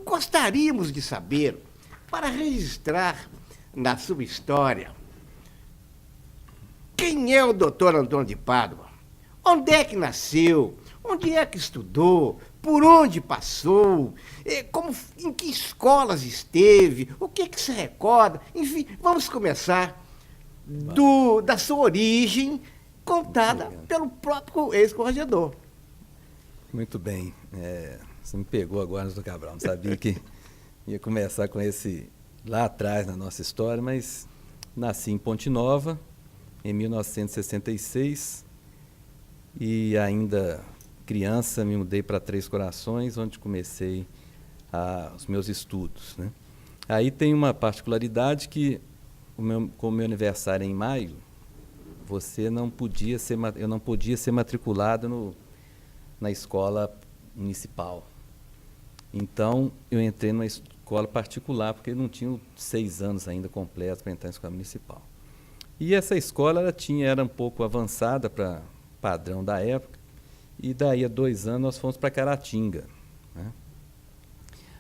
Gostaríamos de saber, para registrar na sua história, quem é o doutor Antônio de Pádua? Onde é que nasceu? Onde é que estudou? Por onde passou? Em que escolas esteve? O que se recorda? Enfim, vamos começar da sua origem, contada pelo próprio ex-corregedor. Muito bem. Você me pegou agora, doutor Cabral. Não sabia que ia começar com esse lá atrás na nossa história, mas nasci em Ponte Nova, em 1966, e ainda criança me mudei para Três Corações, onde comecei os meus estudos, né? Aí tem uma particularidade que, como meu aniversário é em maio, eu não podia ser matriculado na escola municipal. Então, eu entrei numa escola particular, porque eu não tinha 6 anos ainda completos para entrar na escola municipal. E essa escola era um pouco avançada para padrão da época, e daí a 2 anos nós fomos para Caratinga, né?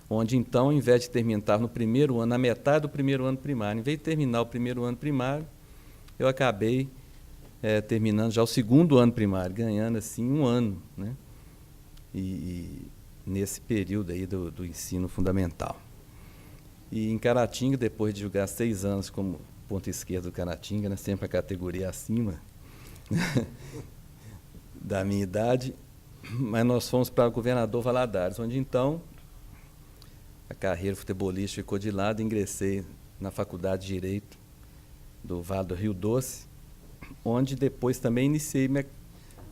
Onde então, ao invés de terminar no primeiro ano, na metade do primeiro ano primário, em vez de terminar o primeiro ano primário, eu acabei terminando já o segundo ano primário, ganhando assim 1 ano, né? E nesse período aí do ensino fundamental. E em Caratinga, depois de jogar 6 anos como ponta esquerda do Caratinga, né, sempre a categoria acima da minha idade, mas nós fomos para o Governador Valadares, onde então a carreira futebolística ficou de lado, ingressei na Faculdade de Direito do Vale do Rio Doce, onde depois também iniciei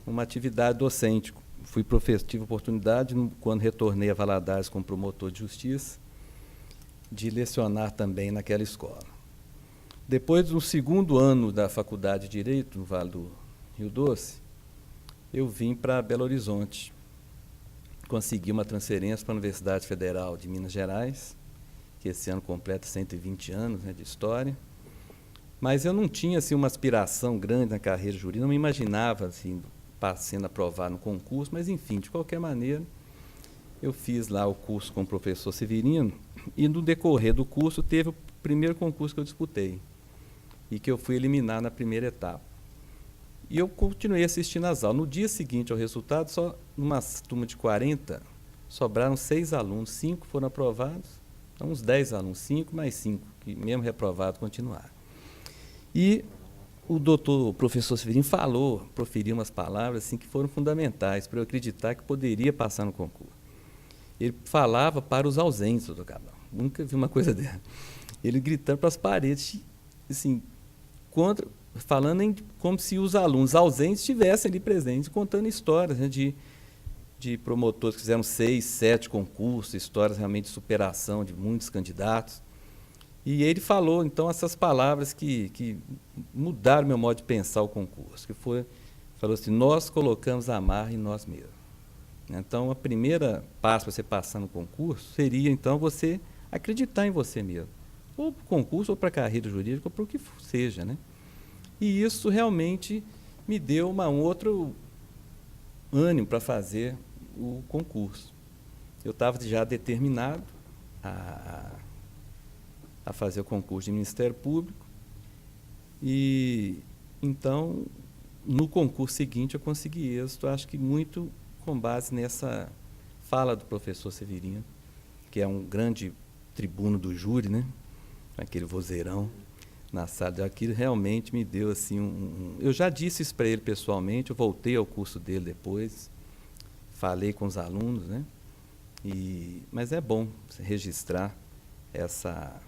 uma atividade docente. Fui professor, tive oportunidade, quando retornei a Valadares como promotor de justiça, de lecionar também naquela escola. Depois do segundo ano da Faculdade de Direito, no Vale do Rio Doce, eu vim para Belo Horizonte. Consegui uma transferência para a Universidade Federal de Minas Gerais, que esse ano completa 120 anos, né, de história. Mas eu não tinha assim, uma aspiração grande na carreira jurídica, não me imaginava assim, sendo aprovado no concurso, mas, enfim, de qualquer maneira, eu fiz lá o curso com o professor Severino, e no decorrer do curso teve o primeiro concurso que eu disputei, e que eu fui eliminar na primeira etapa. E eu continuei assistindo às aulas. No dia seguinte ao resultado, só numa turma de 40, sobraram 6 alunos, 5 foram aprovados, então uns 10 alunos, 5 mais 5, que mesmo reprovados continuaram. E o professor Severino proferiu umas palavras assim, que foram fundamentais para eu acreditar que poderia passar no concurso. Ele falava para os ausentes, doutor Cabral. Nunca vi uma coisa dessa. Ele gritando para as paredes, assim, falando como se os alunos ausentes estivessem ali presentes, contando histórias, né, de promotores que fizeram 6, 7 concursos, histórias realmente de superação de muitos candidatos. E ele falou, então, essas palavras que mudaram meu modo de pensar o concurso, falou assim, nós colocamos a marra em nós mesmos. Então, a primeira passo para você passar no concurso seria, então, você acreditar em você mesmo, ou para o concurso, ou para a carreira jurídica, ou para o que seja, né? E isso realmente me deu um outro ânimo para fazer o concurso. Eu estava já determinado a fazer o concurso de Ministério Público, e então, no concurso seguinte, eu consegui êxito, acho que muito com base nessa fala do professor Severino, que é um grande tribuno do júri, né? Aquele vozeirão na sala. Aquilo realmente me deu assim Eu já disse isso para ele pessoalmente, eu voltei ao curso dele depois, falei com os alunos, né? Mas é bom registrar essa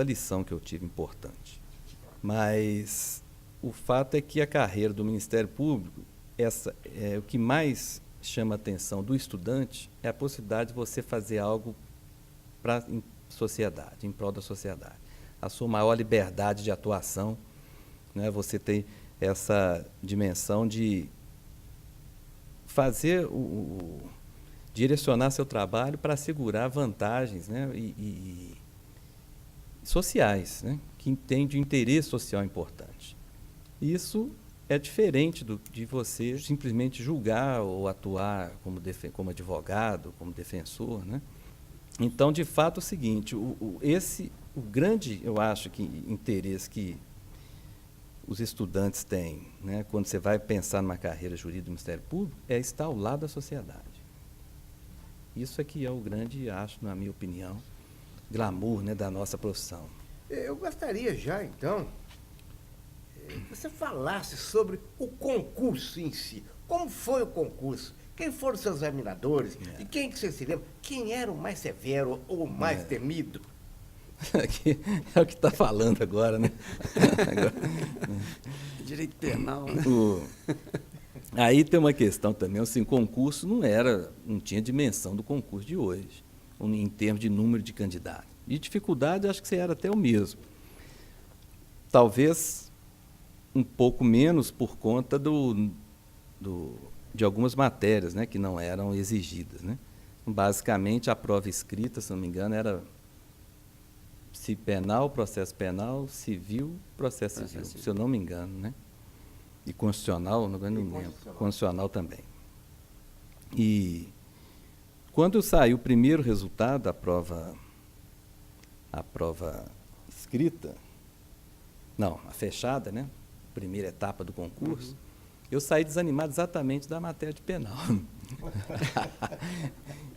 lição que eu tive importante. Mas o fato é que a carreira do Ministério Público, o que mais chama a atenção do estudante é a possibilidade de você fazer algo para a sociedade, em prol da sociedade. A sua maior liberdade de atuação, né, você tem essa dimensão de direcionar seu trabalho para assegurar vantagens, né, e sociais, né, que tem de interesse social importante. Isso é diferente de você simplesmente julgar ou atuar como advogado, como defensor, né? Então, de fato, é o seguinte, o grande, eu acho, que interesse que os estudantes têm, né, quando você vai pensar numa carreira jurídica do Ministério Público, é estar ao lado da sociedade. Isso aqui é o grande, acho, na minha opinião, glamour, né, da nossa profissão. Eu gostaria já, então, que você falasse sobre o concurso em si. Como foi o concurso? Quem foram os seus examinadores? E quem que você se lembra? Quem era o mais severo ou o mais temido? Aqui é o que está falando agora, né? Direito penal, né? Aí tem uma questão também, assim, concurso não tinha dimensão do concurso de hoje, em termos de número de candidatos. E dificuldade, acho que você era até o mesmo. Talvez um pouco menos por conta de algumas matérias, né, que não eram exigidas, né? Basicamente, a prova escrita, se não me engano, era penal, processo penal, civil, processo civil, se eu não me engano, né? E constitucional, não lembro. Constitucional também. E quando saiu o primeiro resultado da prova, a prova escrita, não, a fechada, né? Primeira etapa do concurso, eu saí desanimado exatamente da matéria de penal.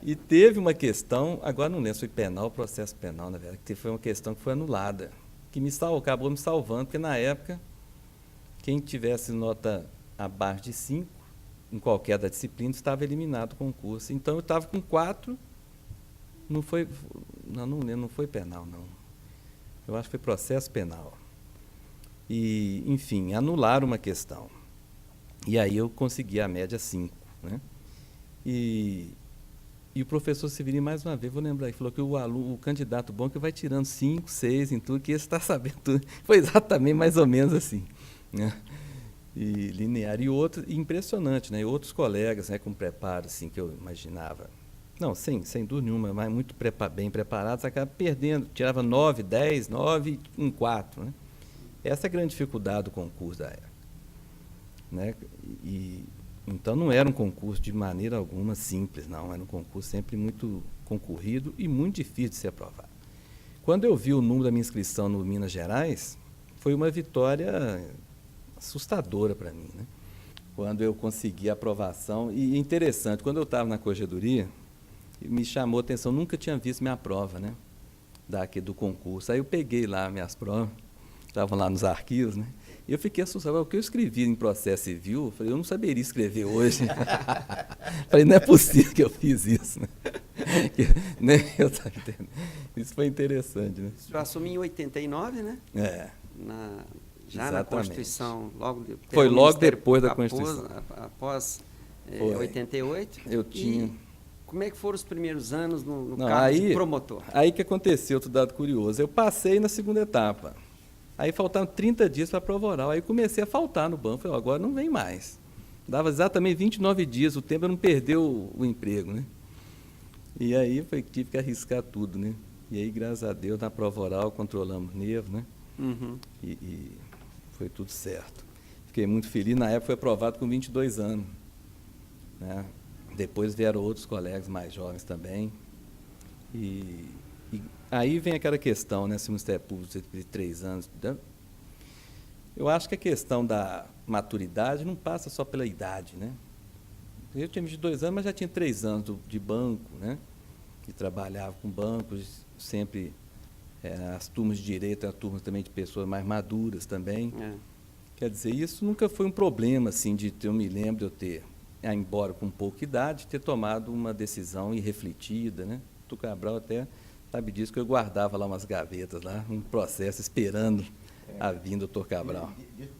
E teve uma questão, agora não lembro se foi penal ou processo penal, na verdade, que foi uma questão que foi anulada, que acabou me salvando, porque na época, quem tivesse nota abaixo de 5, em qualquer da disciplina, estava eliminado do concurso. Então, eu estava com 4, não foi penal, não. Eu acho que foi processo penal. E, enfim, anularam uma questão. E aí eu consegui a média 5, né? E o professor Severino, mais uma vez, vou lembrar, ele falou que o candidato bom que vai tirando 5, 6 em tudo, que esse está sabendo tudo. Foi exatamente mais ou menos assim, né? E linear. E outro, impressionante, né? E outros colegas, né, com preparo, assim, que eu imaginava. Não, sem dúvida nenhuma, mas muito bem preparados, acaba perdendo, tirava 9, 10, 9 em 4, né? Essa é a grande dificuldade do concurso da época, né? Então, não era um concurso de maneira alguma simples, não. Era um concurso sempre muito concorrido e muito difícil de ser aprovado. Quando eu vi o número da minha inscrição no Minas Gerais, foi uma vitória assustadora para mim, né? Quando eu consegui a aprovação. E interessante, quando eu estava na corregedoria, me chamou a atenção, nunca tinha visto minha prova, né? Do concurso. Aí eu peguei lá minhas provas, estavam lá nos arquivos, né? E eu fiquei assustado, porque eu escrevi em processo civil, eu falei, eu não saberia escrever hoje. Falei, não é possível que eu fiz isso, né? Nem eu estava entendendo. Isso foi interessante, né? Você assumiu em 89, né? É. Já na Constituição, foi logo depois da Constituição. Após 88. Eu tinha. E como é que foram os primeiros anos no cargo de promotor? Aí que aconteceu, outro dado curioso. Eu passei na segunda etapa. Aí faltavam 30 dias para a prova oral. Aí comecei a faltar no banco. Falei, agora não vem mais. Dava exatamente 29 dias, o tempo para não perder o emprego, né? E aí tive que arriscar tudo, né? E aí, graças a Deus, na prova oral, controlamos nervo, né? E foi tudo certo. Fiquei muito feliz. Na época foi aprovado com 22 anos, né? Depois vieram outros colegas mais jovens também. E aí vem aquela questão, né, se o Ministério Público de 3 anos. Eu acho que a questão da maturidade não passa só pela idade, né? Eu tinha 22 anos, mas já tinha 3 anos de banco, né? E trabalhava com bancos, sempre as turmas de direito, as turmas também de pessoas mais maduras também. Quer dizer, isso nunca foi um problema, assim, eu me lembro de eu ter, embora com pouca idade, ter tomado uma decisão irrefletida, né? O Cabral até sabe disso, que eu guardava lá umas gavetas, lá, um processo esperando a vinda do Dr. Cabral.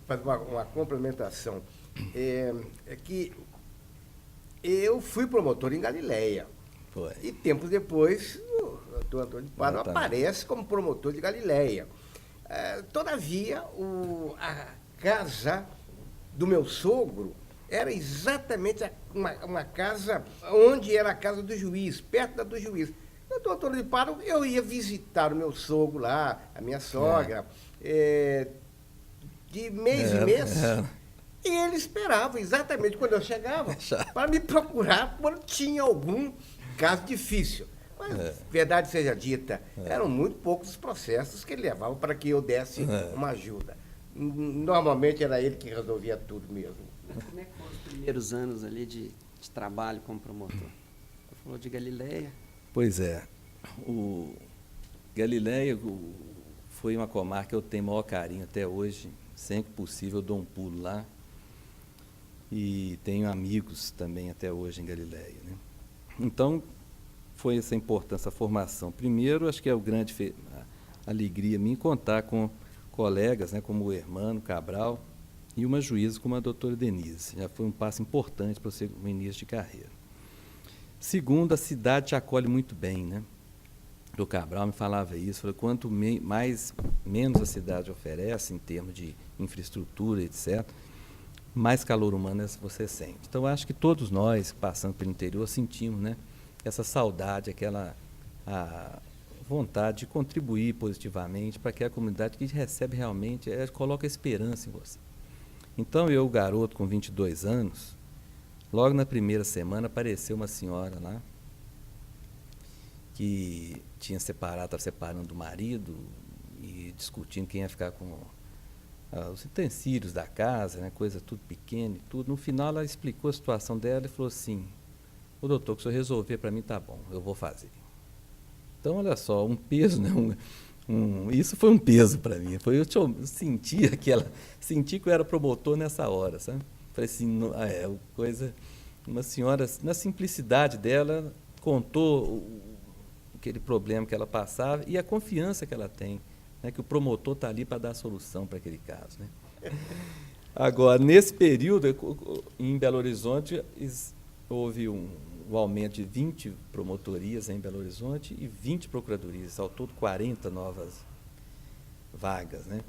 Faz uma complementação. É que eu fui promotor em Galileia. Foi. E tempos depois, o doutor Antônio de Pádua aparece como promotor de Galileia. Todavia, a casa do meu sogro era exatamente uma casa onde era a casa do juiz, perto da do juiz. O doutor Antônio de Pádua, eu ia visitar o meu sogro lá, a minha sogra, de mês em mês. E ele esperava exatamente quando eu chegava para me procurar quando tinha algum caso difícil. Mas, verdade seja dita, eram muito poucos os processos que ele levava para que eu desse uma ajuda. Normalmente era ele que resolvia tudo mesmo. Como é que foram os primeiros anos ali de trabalho como promotor? Você falou de Galileia. Pois é. O Galileia foi uma comarca que eu tenho maior carinho até hoje. Sempre possível eu dou um pulo lá. E tenho amigos também até hoje em Galileia, né? Então, foi essa importância, a formação. Primeiro, acho que é o grande alegria minha contar com colegas, né, como o Hermano Cabral e uma juíza como a doutora Denise. Já foi um passo importante para o início de carreira. Segundo, a cidade te acolhe muito bem, né? O Cabral me falava isso, falou, quanto menos a cidade oferece em termos de infraestrutura, etc., mais calor humano você sente. Então, acho que todos nós, passando pelo interior, sentimos, né, essa saudade, a vontade de contribuir positivamente para aquela comunidade que recebe realmente, coloca esperança em você. Então, eu, garoto com 22 anos, logo na primeira semana apareceu uma senhora lá, que estava separando do marido e discutindo quem ia ficar com os utensílios da casa, né, coisa tudo pequena e tudo. No final, ela explicou a situação dela e falou assim, ô doutor, que o senhor resolver para mim tá bom, eu vou fazer. Então, olha só, um peso, né, isso foi um peso para mim. Eu senti que eu era promotor nessa hora, sabe? Falei assim, uma senhora, na simplicidade dela, contou aquele problema que ela passava e a confiança que ela tem, né, que o promotor está ali para dar a solução para aquele caso, né? Agora, nesse período, em Belo Horizonte, houve um aumento de 20 promotorias em Belo Horizonte e 20 procuradorias, ao todo 40 novas vagas, né?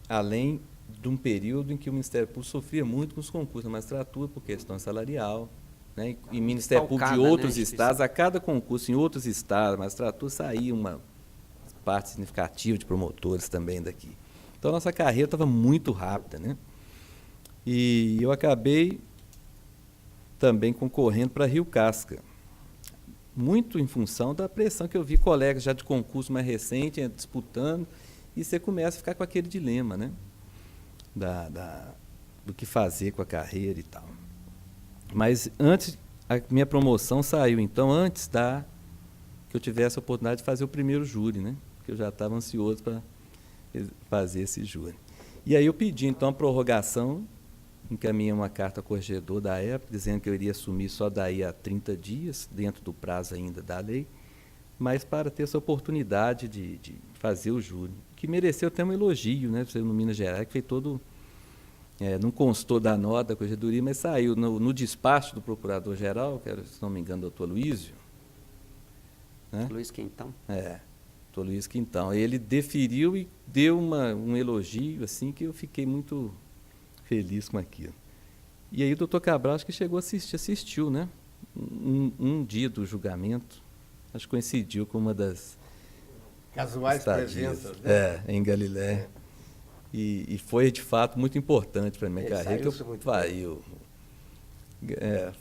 Além de um período em que o Ministério Público sofria muito com os concursos da magistratura por questão salarial, né? E o Ministério Público de outros estados, a cada concurso em outros estados, a magistratura saía uma parte significativa de promotores também daqui. Então, a nossa carreira estava muito rápida, né? E eu acabei também concorrendo para Rio Casca, muito em função da pressão que eu vi colegas já de concurso mais recente disputando, e você começa a ficar com aquele dilema, né? Do que fazer com a carreira e tal. Mas a minha promoção saiu, então, antes que eu tivesse a oportunidade de fazer o primeiro júri, né? Porque eu já estava ansioso para fazer esse júri. E aí eu pedi, então, a prorrogação, encaminhei uma carta ao corregedor da época, dizendo que eu iria assumir só daí a 30 dias, dentro do prazo ainda da lei, mas para ter essa oportunidade de fazer o júri, que mereceu até um elogio, né? No Minas Gerais, que fez todo... não constou da nota da corregedoria, mas saiu no despacho do procurador-geral, que era, se não me engano, doutor Luísio. Né? Luiz Quintão. Doutor Luiz Quintão. Ele deferiu e deu um elogio, assim, que eu fiquei muito feliz com aquilo. E aí o doutor Cabral, acho que chegou a assistiu, né? Um dia do julgamento, acho que coincidiu com uma das casuais presenças, né? Em Galileia. E foi, de fato, muito importante para a minha carreira.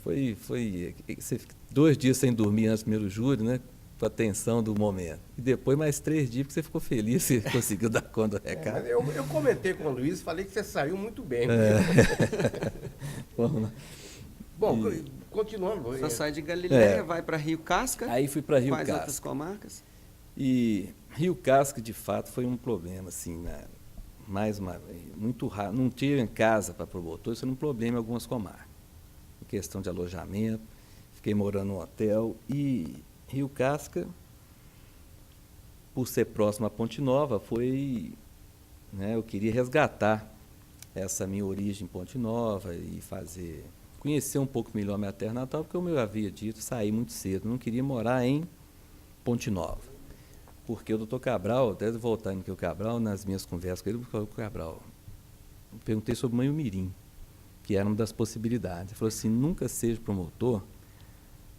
Foi 2 dias sem dormir antes do primeiro júri, né? Com a tensão do momento. E depois mais 3 dias, porque você ficou feliz, você conseguiu dar conta do recado. Eu comentei com o Luiz e falei que você saiu muito bem. Bom, continuando. Você sai de Galileia, vai para Rio Casca. Aí fui para Rio Casca. Quais outras comarcas? E Rio Casca, de fato, foi um problema, assim, né? Muito raro. Não tinha casa para promotor, isso era um problema em algumas comarcas. Em questão de alojamento, fiquei morando num hotel. E Rio Casca, por ser próximo à Ponte Nova, eu queria resgatar essa minha origem em Ponte Nova e conhecer um pouco melhor a minha terra natal, porque, como eu havia dito, saí muito cedo, não queria morar em Ponte Nova. Porque o doutor Cabral, até voltando aqui o Cabral, nas minhas conversas com ele, o Cabral, eu perguntei sobre Manhumirim, que era uma das possibilidades. Ele falou assim, nunca seja promotor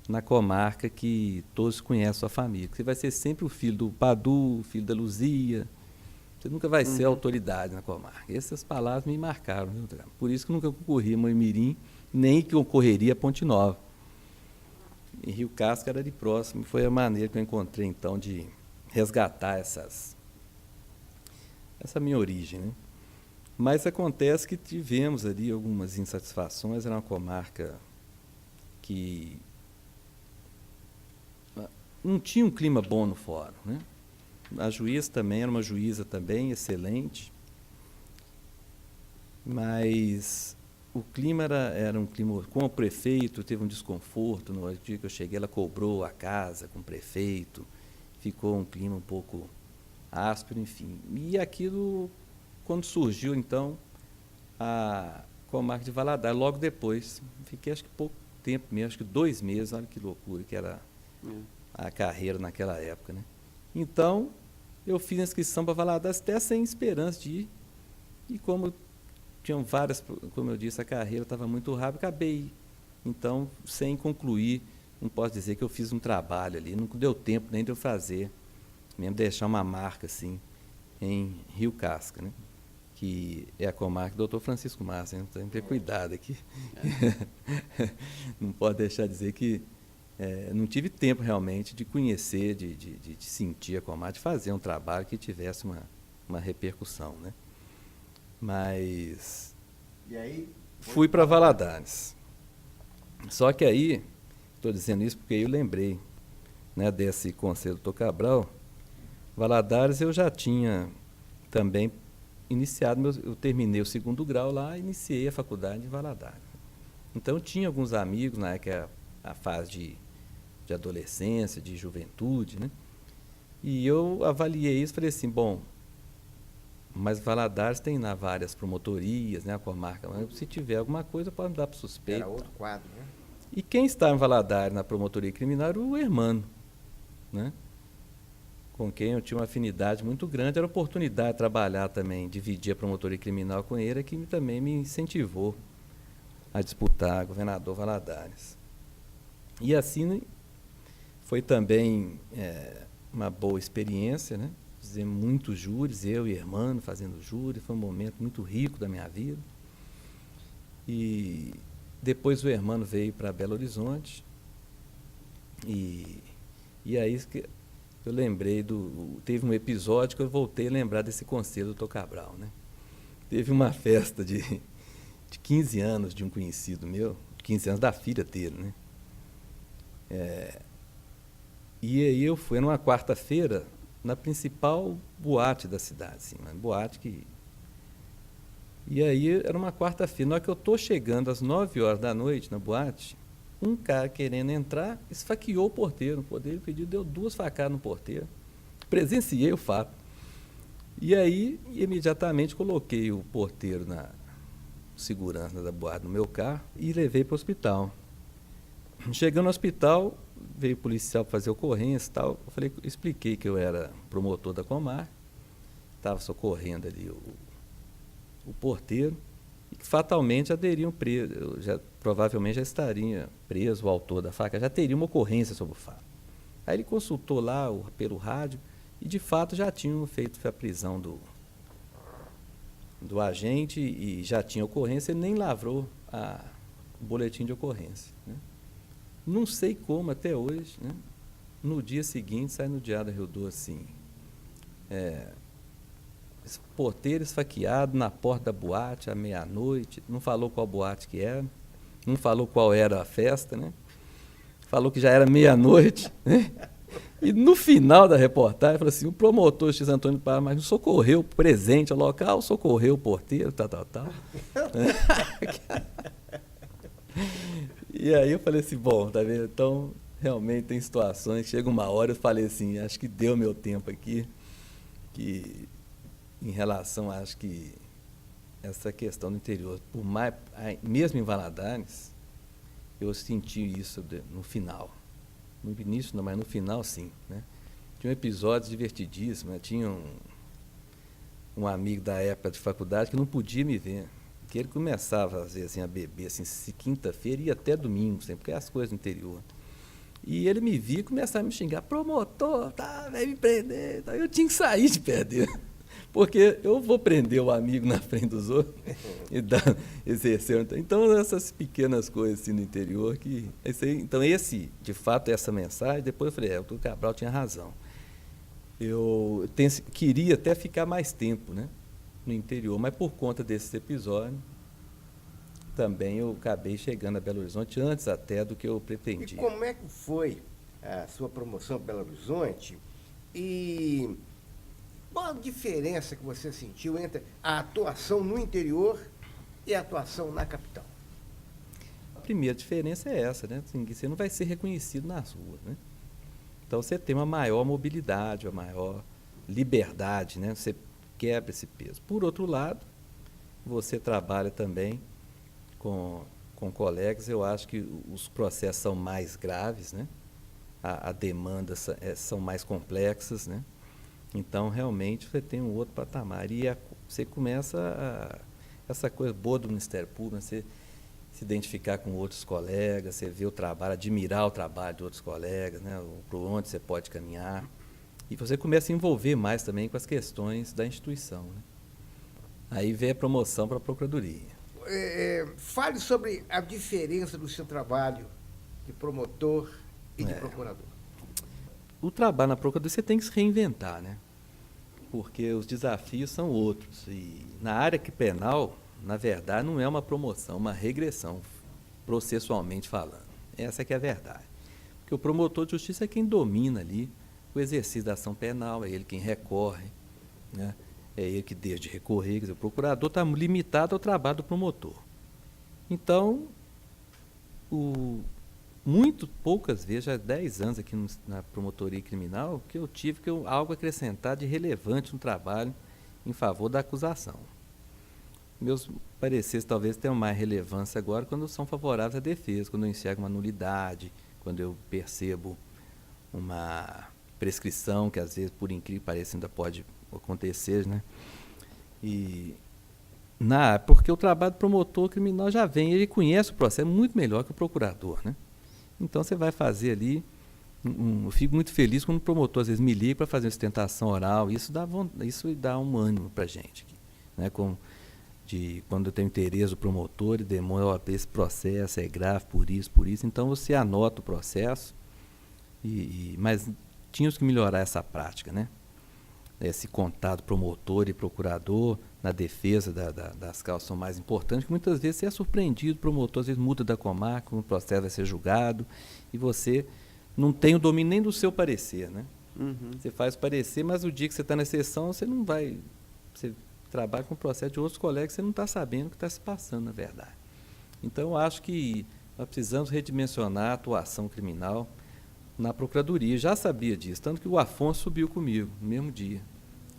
na comarca que todos conhecem a sua família. Você vai ser sempre o filho do Padu, o filho da Luzia, você nunca vai ser autoridade na comarca. Essas palavras me marcaram, viu? Por isso que eu nunca concorri a Manhumirim, nem que concorreria a Ponte Nova. em Rio Casca era ali próximo. Foi a maneira que eu encontrei, então, de resgatar essa minha origem, né? Mas acontece que tivemos ali algumas insatisfações. Era uma comarca que não tinha um clima bom no fórum, né? A juíza também era uma juíza também excelente, mas o clima era um clima com o prefeito. Teve um desconforto no dia que eu cheguei. Ela cobrou a casa com o prefeito, ficou um clima um pouco áspero, enfim. E aquilo, quando surgiu então a comarca de Valadares, logo depois, fiquei acho que pouco tempo mesmo, acho que 2 meses. Olha que loucura que era a carreira naquela época, né? Então eu fiz a inscrição para Valadares até sem esperança de ir, e como tinham várias, como eu disse, a carreira estava muito rápida, acabei, então, sem concluir. Não posso dizer que eu fiz um trabalho ali, não deu tempo nem de eu fazer, mesmo deixar uma marca assim, em Rio Casca, né? Que é a comarca do Dr. Francisco Massa, né? Tem que ter cuidado aqui. Não pode deixar de dizer que não tive tempo realmente de conhecer, de sentir a comarca, de fazer um trabalho que tivesse uma repercussão, né? Mas E aí? fui para Valadares. Só que aí, estou dizendo isso porque eu lembrei, né, desse conselho do Dr. Cabral. Valadares eu já tinha também iniciado, eu terminei o 2º grau lá e iniciei a faculdade em Valadares. Então eu tinha alguns amigos na época, a fase de adolescência, de juventude, né? E eu avaliei isso e falei assim, bom, mas Valadares tem lá várias promotorias, né, a comarca, mas se tiver alguma coisa pode me dar para suspeito. Era outro quadro, né? E quem está em Valadares na promotoria criminal era o Hermano, né? Com quem eu tinha uma afinidade muito grande. Era a oportunidade de trabalhar também, dividir a promotoria criminal com ele, que também me incentivou a disputar governador Valadares. E assim foi também uma boa experiência, né? Fizemos muitos júris, eu e Hermano fazendo júri. Foi um momento muito rico da minha vida. E depois o Hermano veio para Belo Horizonte, e aí eu lembrei teve um episódio que eu voltei a lembrar desse conselho do Dr. Cabral, né? Teve uma festa de 15 anos de um conhecido meu, 15 anos da filha dele, né? E aí eu fui numa quarta-feira na principal boate da cidade, assim, uma boate que... E aí era uma quarta-feira. Na hora que eu estou chegando às 9 horas da noite na boate, um cara querendo entrar esfaqueou o porteiro. O porteiro pediu, deu 2 facadas no porteiro. Presenciei o fato. E aí, imediatamente, coloquei o porteiro na segurança da boate no meu carro e levei para o hospital. Chegando no hospital, veio o policial para fazer ocorrência e tal. Eu expliquei que eu era promotor da comarca, estava socorrendo ali o porteiro, e que fatalmente já teriam preso, provavelmente já estaria preso o autor da faca, já teria uma ocorrência sobre o fato. Aí ele consultou lá pelo rádio, e de fato já tinham feito a prisão do agente, e já tinha ocorrência. Ele nem lavrou o boletim de ocorrência, né? Não sei como até hoje, né? No dia seguinte sai no Diário do Rio Doce assim, porteiro esfaqueado na porta da boate à meia-noite. Não falou qual boate que era, não falou qual era a festa, né? Falou que já era meia-noite, né? E no final da reportagem falou assim: o promotor X Antônio Parra Magno socorreu presente ao local, socorreu o porteiro, tal. E aí eu falei assim, bom, tá vendo? Então realmente tem situações, chega uma hora, eu falei assim, acho que deu meu tempo aqui, que em relação, acho que essa questão do interior, por mais, mesmo em Valadares, eu senti isso no final. No início não, mas no final sim, né? Tinha um episódio divertidíssimo, né? Tinha um amigo da época de faculdade que não podia me ver, que ele começava às vezes assim, a beber assim, quinta-feira e ia até domingo, sempre, porque é as coisas do interior. E ele me via e começava a me xingar, promotor, tá, vai me prender. Então eu tinha que sair de perto dele. Porque eu vou prender o amigo na frente dos outros e exercer. Então, essas pequenas coisas assim no interior que... Então, de fato, essa mensagem, depois eu falei, o Dr. Cabral tinha razão. Eu queria até ficar mais tempo, né, no interior, mas por conta desses episódios, também eu acabei chegando a Belo Horizonte antes até do que eu pretendia. E como é que foi a sua promoção para Belo Horizonte? E qual a diferença que você sentiu entre a atuação no interior e a atuação na capital? A primeira diferença é essa, né? Assim, que você não vai ser reconhecido nas ruas, né? Então você tem uma maior mobilidade, uma maior liberdade, né? Você quebra esse peso. Por outro lado, você trabalha também com colegas, eu acho que os processos são mais graves, né? A demanda são mais complexas, né? Então, realmente, você tem um outro patamar. E você começa essa coisa boa do Ministério Público, você se identificar com outros colegas, você ver o trabalho, admirar o trabalho de outros colegas, né? Por onde você pode caminhar. E você começa a envolver mais também com as questões da instituição, né? Aí vem a promoção para a Procuradoria. Fale sobre a diferença do seu trabalho de promotor e de procurador. O trabalho na Procuradoria você tem que se reinventar, né? Porque os desafios são outros. E na área penal, na verdade, não é uma promoção, uma regressão, processualmente falando. Essa que é a verdade. Porque o promotor de justiça é quem domina ali o exercício da ação penal, é ele quem recorre, né? É ele que deixa de recorrer, quer dizer, o procurador está limitado ao trabalho do promotor. Então, muito poucas vezes, já há 10 anos aqui na promotoria criminal, que eu tive algo a acrescentar de relevante no trabalho em favor da acusação. Meus pareceres talvez tenham mais relevância agora quando são favoráveis à defesa, quando eu enxergo uma nulidade, quando eu percebo uma prescrição, que às vezes, por incrível que pareça, ainda pode acontecer, né? Porque o trabalho do promotor criminal já vem, ele conhece o processo muito melhor que o procurador, né? Então você vai fazer ali, eu fico muito feliz quando o promotor às vezes me liga para fazer uma sustentação oral, isso dá um ânimo para a gente, né? Quando eu tenho interesse do promotor, ele demonstra, esse processo é grave por isso, então você anota o processo, mas tínhamos que melhorar essa prática, né? Esse contato promotor e procurador na defesa das causas são mais importantes, que muitas vezes você é surpreendido, o promotor às vezes muda da comarca, o processo vai ser julgado, e você não tem o domínio nem do seu parecer, né? Uhum. Você faz o parecer, mas o dia que você está na sessão, você não vai... Você trabalha com o processo de outros colegas, você não está sabendo o que está se passando, na verdade. Então, eu acho que nós precisamos redimensionar a atuação criminal na Procuradoria. Já sabia disso, tanto que o Afonso subiu comigo no mesmo dia.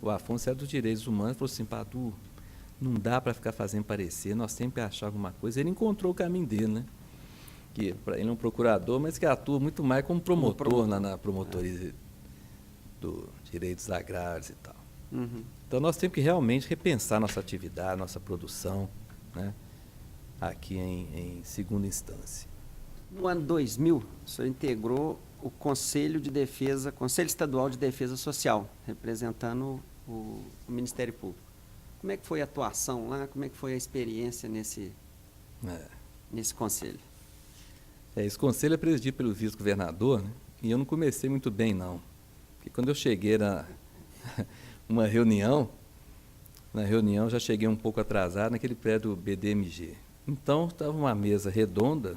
O Afonso é dos direitos humanos, falou assim, Padu, não dá para ficar fazendo parecer, nós temos que achar alguma coisa. Ele encontrou o caminho dele, né? Que ele é um procurador, mas que atua muito mais como promotor lá na promotoria dos direitos agrários e tal. Uhum. Então nós temos que realmente repensar nossa atividade, nossa produção, né? Aqui em segunda instância. No ano 2000, o senhor integrou o Conselho Estadual de Defesa Social, representando o Ministério Público. Como é que foi a atuação lá? Como é que foi a experiência nesse conselho? Esse conselho é presidido pelo vice-governador, né? E eu não comecei muito bem, não. Porque quando eu cheguei na reunião já cheguei um pouco atrasado naquele prédio do BDMG. Então, estava uma mesa redonda,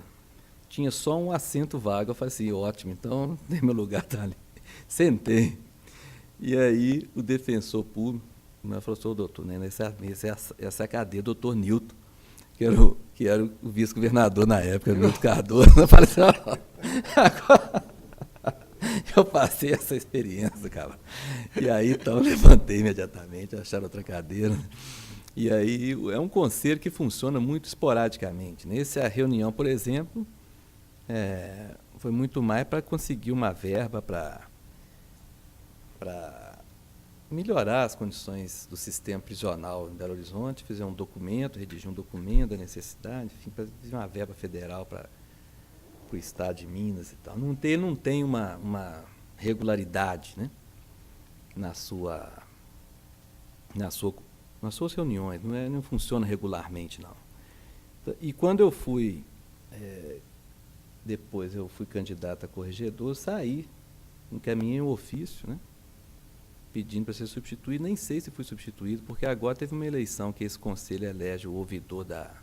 tinha só um assento vago. Eu falei assim, ótimo, então tem meu lugar, tá ali. Sentei. E aí o defensor público falou, sou doutor, né? Essa é a cadeia, doutor Nilton, que era o vice-governador na época, Nilton Cardoso. Eu falei assim, agora eu passei essa experiência, cara. E aí, então, levantei imediatamente, acharam outra cadeira. E aí, é um conselho que funciona muito esporadicamente. Nessa reunião, por exemplo, foi muito mais para conseguir uma verba para melhorar as condições do sistema prisional em Belo Horizonte, redigir um documento da necessidade, enfim, para fazer uma verba federal para o estado de Minas e tal. Ele não tem uma regularidade, né, na sua nas suas reuniões, não funciona regularmente, não. E quando eu fui, depois eu fui candidato a corregedor, saí, encaminhei um ofício, né, pedindo para ser substituído, nem sei se fui substituído, porque agora teve uma eleição que esse conselho elege o ouvidor da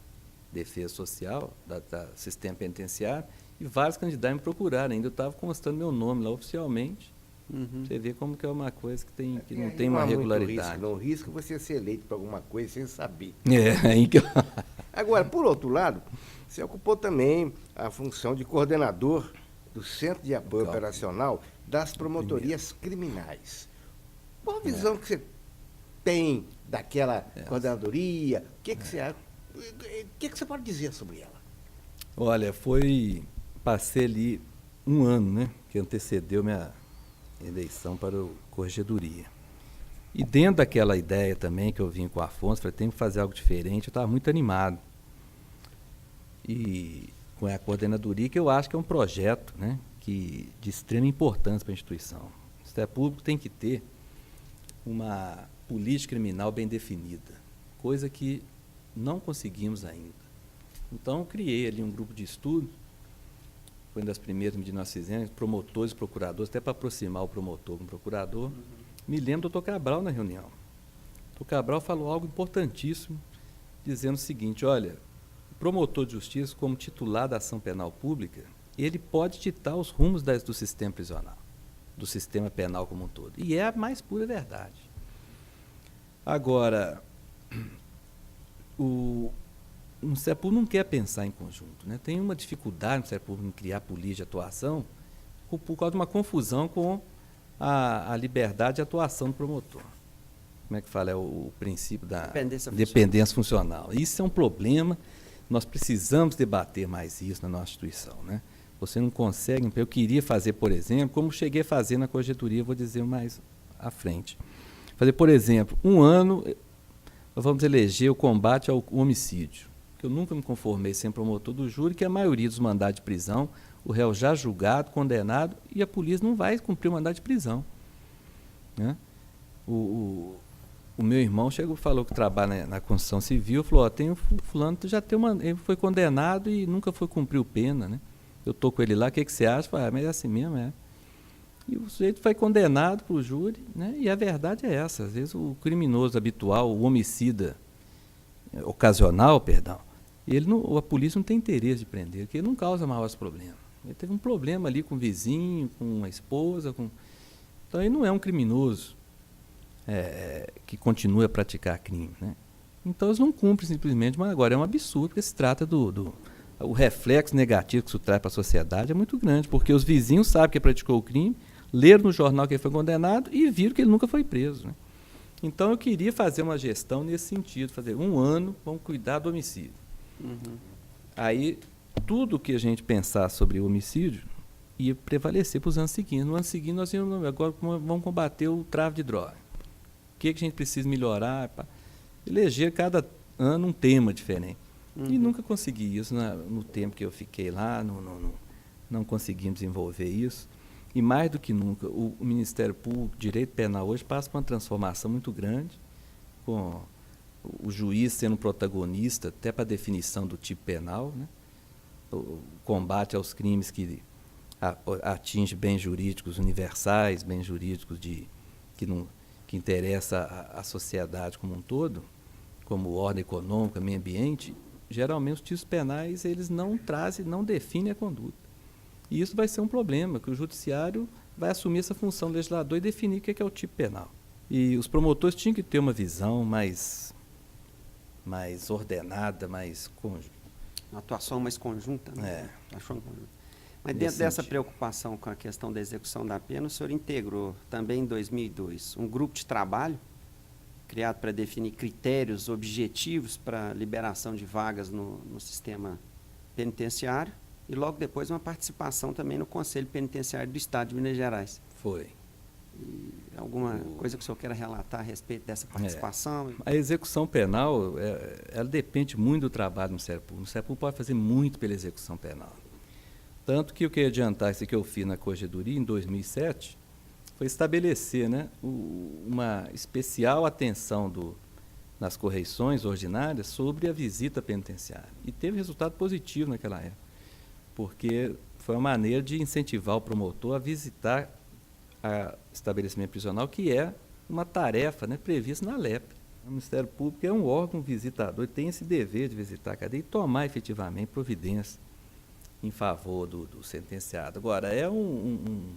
Defesa Social, da Sistema Penitenciário, e vários candidatos me procuraram, ainda eu estava constando meu nome lá oficialmente. Você vê como que é uma coisa que não tem uma regularidade. Não risco você ser eleito para alguma coisa sem saber. Aí que eu... Agora, por outro lado, você ocupou também a função de coordenador do Centro de Apoio Operacional das Promotorias Criminais. Qual a visão que você tem daquela coordenadoria? O que você pode dizer sobre ela? Olha, passei ali um ano, né, que antecedeu minha eleição para a corregedoria. E dentro daquela ideia também que eu vim com o Afonso, falei, tem que fazer algo diferente, eu estava muito animado. E com a coordenadoria, que eu acho que é um projeto, né, de extrema importância para a instituição. O Ministério Público tem que ter uma política criminal bem definida, coisa que não conseguimos ainda. Então, eu criei ali um grupo de estudo, foi uma das primeiras medidas que nós fizemos, promotores e procuradores, até para aproximar o promotor com o procurador. Me lembro do Dr. Cabral na reunião. O Dr. Cabral falou algo importantíssimo, dizendo o seguinte, olha, o promotor de justiça, como titular da ação penal pública, ele pode ditar os rumos do sistema prisional, do sistema penal como um todo. E é a mais pura verdade. Agora, o Ministério Público não quer pensar em conjunto, né? Tem uma dificuldade no Ministério Público em criar política de atuação por causa de uma confusão com a liberdade de atuação do promotor. Como é que fala? É o princípio da dependência funcional. Isso é um problema, nós precisamos debater mais isso na nossa instituição, né? Você não consegue, eu queria fazer, por exemplo, como cheguei a fazer na corregedoria, vou dizer mais à frente. Fazer, por exemplo, um ano, nós vamos eleger o combate ao homicídio, que eu nunca me conformei sem promotor do júri, que a maioria dos mandados de prisão, o réu já julgado, condenado, e a polícia não vai cumprir o mandado de prisão, né? O meu irmão falou que trabalha na construção civil, falou, tem o fulano, ele foi condenado e nunca foi cumprir pena, né? Eu estou com ele lá, o que você acha? Falei, mas é assim mesmo, é. E o sujeito foi condenado para o júri, né? E a verdade é essa, às vezes o criminoso habitual, o homicida ocasional, a polícia não tem interesse de prender, porque ele não causa maiores problemas. Ele teve um problema ali com o vizinho, com a esposa, então ele não é um criminoso que continua a praticar crime, né? Então eles não cumprem simplesmente, mas agora é um absurdo, porque se trata o reflexo negativo que isso traz para a sociedade é muito grande, porque os vizinhos sabem que ele praticou o crime, leram no jornal que ele foi condenado e viram que ele nunca foi preso, né? Então eu queria fazer uma gestão nesse sentido, fazer um ano, vamos cuidar do homicídio. Aí tudo que a gente pensar sobre o homicídio ia prevalecer para os anos seguintes. No ano seguinte nós íamos, agora vamos combater o tráfico de droga. O que a gente precisa melhorar? Eleger cada ano um tema diferente. E nunca consegui isso no tempo que eu fiquei lá, não conseguimos desenvolver isso. E mais do que nunca, o Ministério Público, Direito Penal hoje passa por uma transformação muito grande, com o juiz sendo protagonista até para a definição do tipo penal, né? O combate aos crimes que atinge bens jurídicos universais, bens jurídicos que interessa a sociedade como um todo, como ordem econômica, meio ambiente. Geralmente os tipos penais eles não definem a conduta. E isso vai ser um problema, que o judiciário vai assumir essa função do legislador e definir o que é o tipo penal. E os promotores tinham que ter uma visão mais ordenada, uma atuação mais conjunta, né? Mas dentro dessa preocupação com a questão da execução da pena, o senhor integrou também em 2002 um grupo de trabalho criado para definir critérios objetivos para a liberação de vagas no sistema penitenciário e logo depois uma participação também no Conselho Penitenciário do Estado de Minas Gerais. Foi. E alguma coisa que o senhor queira relatar a respeito dessa participação? A execução penal, ela depende muito do trabalho do Ministério Público. O Ministério Público pode fazer muito pela execução penal. Tanto que eu queria adiantar isso que eu fiz na corregedoria em 2007, foi estabelecer, né, uma especial atenção nas correições ordinárias sobre a visita penitenciária. E teve resultado positivo naquela época, porque foi uma maneira de incentivar o promotor a visitar o estabelecimento prisional, que é uma tarefa, né, prevista na LEP. O Ministério Público é um órgão visitador, tem esse dever de visitar a cadeia e tomar efetivamente providência em favor do sentenciado. Agora, é uma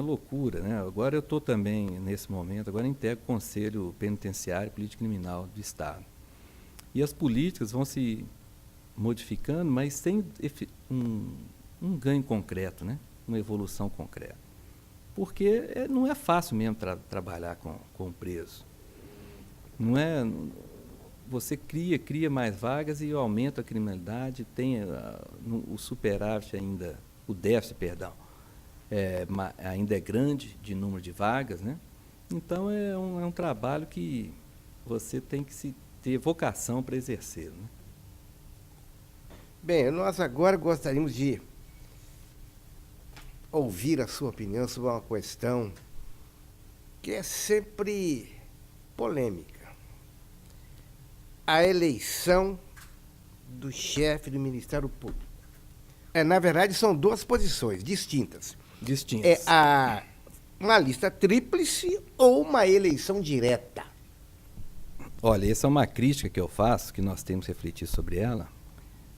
loucura, né? Agora eu estou também, nesse momento, agora integro o Conselho Penitenciário e Política Criminal do Estado. E as políticas vão se modificando, mas sem um ganho concreto, né? Uma evolução concreta. Porque não é fácil mesmo trabalhar com o preso. Não é, você cria mais vagas e aumenta a criminalidade, tem o superávit ainda, o déficit, perdão, ainda é grande de número de vagas, né? Então é um trabalho que você tem que ter vocação para exercer, né? Bem, nós agora gostaríamos de ouvir a sua opinião sobre uma questão que é sempre polêmica. A eleição do chefe do Ministério Público. Na verdade, são duas posições distintas. Distintas. Uma lista tríplice ou uma eleição direta? Olha, essa é uma crítica que eu faço, que nós temos que refletir sobre ela,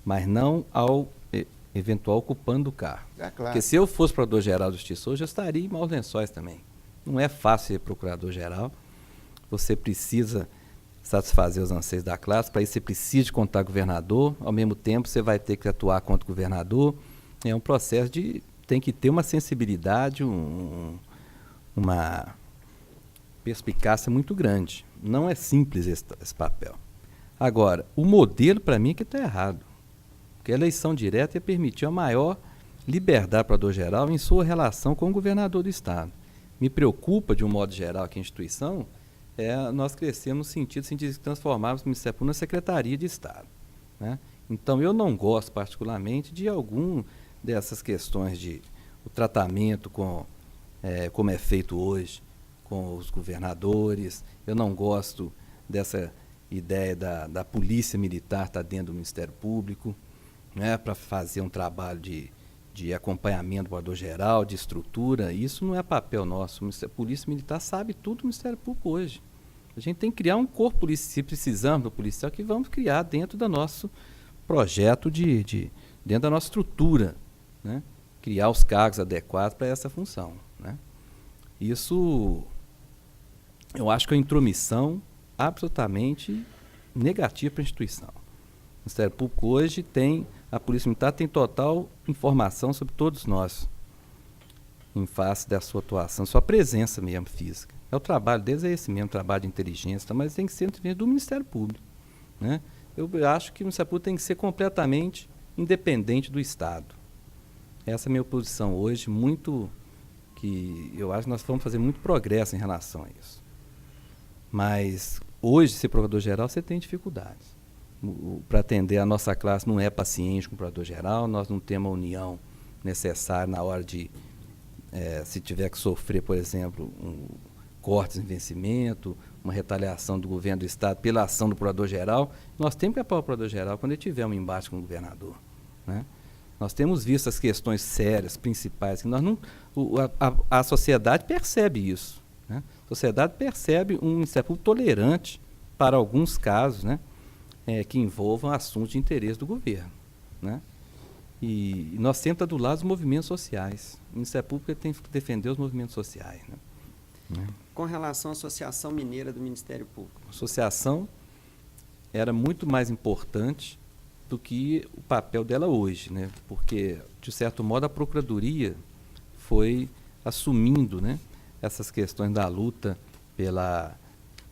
mas não ao eventual ocupando do cargo. Claro. Porque se eu fosse procurador-geral da Justiça hoje, eu estaria em maus lençóis também. Não é fácil ser procurador-geral. Você precisa satisfazer os anseios da classe, para isso você precisa de contar com o governador, ao mesmo tempo você vai ter que atuar contra o governador. É um processo tem que ter uma sensibilidade, uma perspicácia muito grande. Não é simples esse papel. Agora, o modelo para mim é que está errado, porque a eleição direta ia permitir a maior liberdade para o procurador-geral em sua relação com o governador do Estado. Me preocupa, de um modo geral, que a instituição nós crescemos no sentido de transformarmos o Ministério Público na Secretaria de Estado, né? Então, eu não gosto particularmente de algum dessas questões de o tratamento como é feito hoje com os governadores. Eu não gosto dessa ideia da polícia militar estar dentro do Ministério Público, né, para fazer um trabalho de acompanhamento do procurador-geral, de estrutura. Isso não é papel nosso. A Polícia Militar sabe tudo do Ministério Público hoje. A gente tem que criar um corpo policial, se precisamos do policial, que vamos criar dentro do nosso projeto, dentro da nossa estrutura, né? Criar os cargos adequados para essa função, né? Isso, eu acho que é uma intromissão absolutamente negativa para a instituição. O Ministério Público hoje a Polícia Militar tem total informação sobre todos nós, em face da sua atuação, sua presença mesmo física. O trabalho deles é esse mesmo, trabalho de inteligência, mas tem que ser do Ministério Público, né? Eu acho que o Ministério Público tem que ser completamente independente do Estado. Essa é a minha posição hoje, que eu acho que nós vamos fazer muito progresso em relação a isso. Mas hoje, ser procurador-geral, você tem dificuldades. Para atender a nossa classe não é paciente com o procurador-geral, nós não temos a união necessária na hora de, se tiver que sofrer, por exemplo, cortes em vencimento, uma retaliação do governo do Estado pela ação do procurador-geral, nós temos que apoiar o procurador-geral quando ele tiver um embate com o governador, né? Nós temos visto as questões sérias, principais, que nós não, a sociedade percebe isso, né? A sociedade percebe um Ministério Público tolerante para alguns casos, né, que envolvam assuntos de interesse do governo, né? E nós temos que estar do lado dos movimentos sociais. O Ministério Público tem que defender os movimentos sociais, né? Com relação à Associação Mineira do Ministério Público. A associação era muito mais importante do que o papel dela hoje, né? Porque, de certo modo, a Procuradoria foi assumindo, né, essas questões da luta pela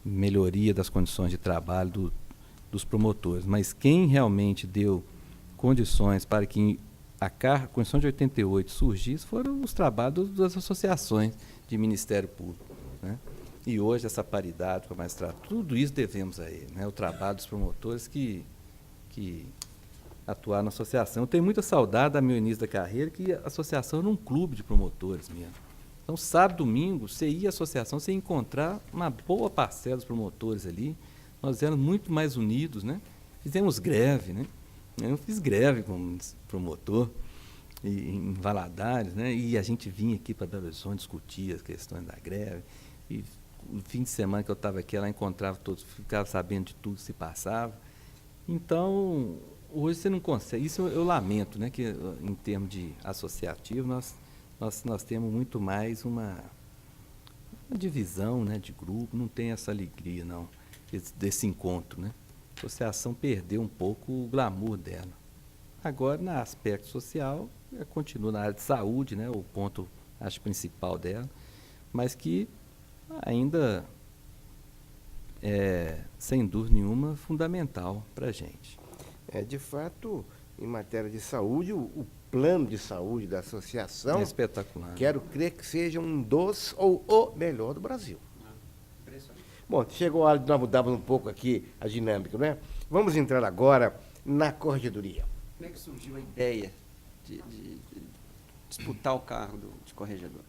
melhoria das condições de trabalho dos promotores. Mas quem realmente deu condições para que a Constituição de 88 surgisse foram os trabalhos das associações de Ministério Público, né? E hoje essa paridade com a magistratura, tudo isso devemos a ele, né? O trabalho dos promotores que atuaram na associação. Eu tenho muita saudade da meu início da carreira, que a associação era um clube de promotores mesmo. Então, sábado, domingo, você ia à associação, você ia encontrar uma boa parcela dos promotores ali. Nós éramos muito mais unidos, né? Fizemos greve, né? Eu fiz greve como promotor em Valadares, né? E a gente vinha aqui para Belo Horizonte discutir as questões da greve. E o fim de semana que eu estava aqui, ela encontrava todos, ficava sabendo de tudo que se passava. Então, hoje você não consegue. Isso eu lamento, né? Que em termos de associativo, nós temos muito mais uma divisão, né, de grupo, não tem essa alegria, não, desse encontro, né? A associação perdeu um pouco o glamour dela. Agora, no aspecto social, continua na área de saúde, né, o ponto, acho, principal dela, mas que ainda é, sem dúvida nenhuma, fundamental para a gente. De fato, em matéria de saúde, o plano de saúde da associação, É espetacular. quero crer que seja um dos ou o melhor do Brasil. Bom, chegou a hora de nós mudarmos um pouco aqui a dinâmica, não é? Vamos entrar agora na corregedoria. Como é que surgiu a ideia de disputar o cargo de corregedor?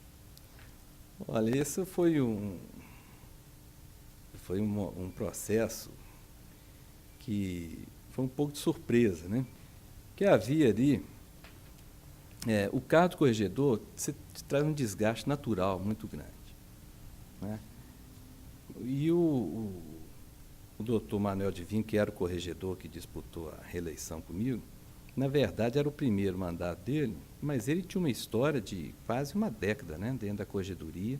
Olha, isso foi um processo que foi um pouco de surpresa, né? Que havia ali, o cargo de corregedor te traz um desgaste natural muito grande, né? E o doutor Manuel Divino, que era o corregedor que disputou a reeleição comigo, na verdade era o primeiro mandato dele, mas ele tinha uma história de quase uma década, né, dentro da corregedoria,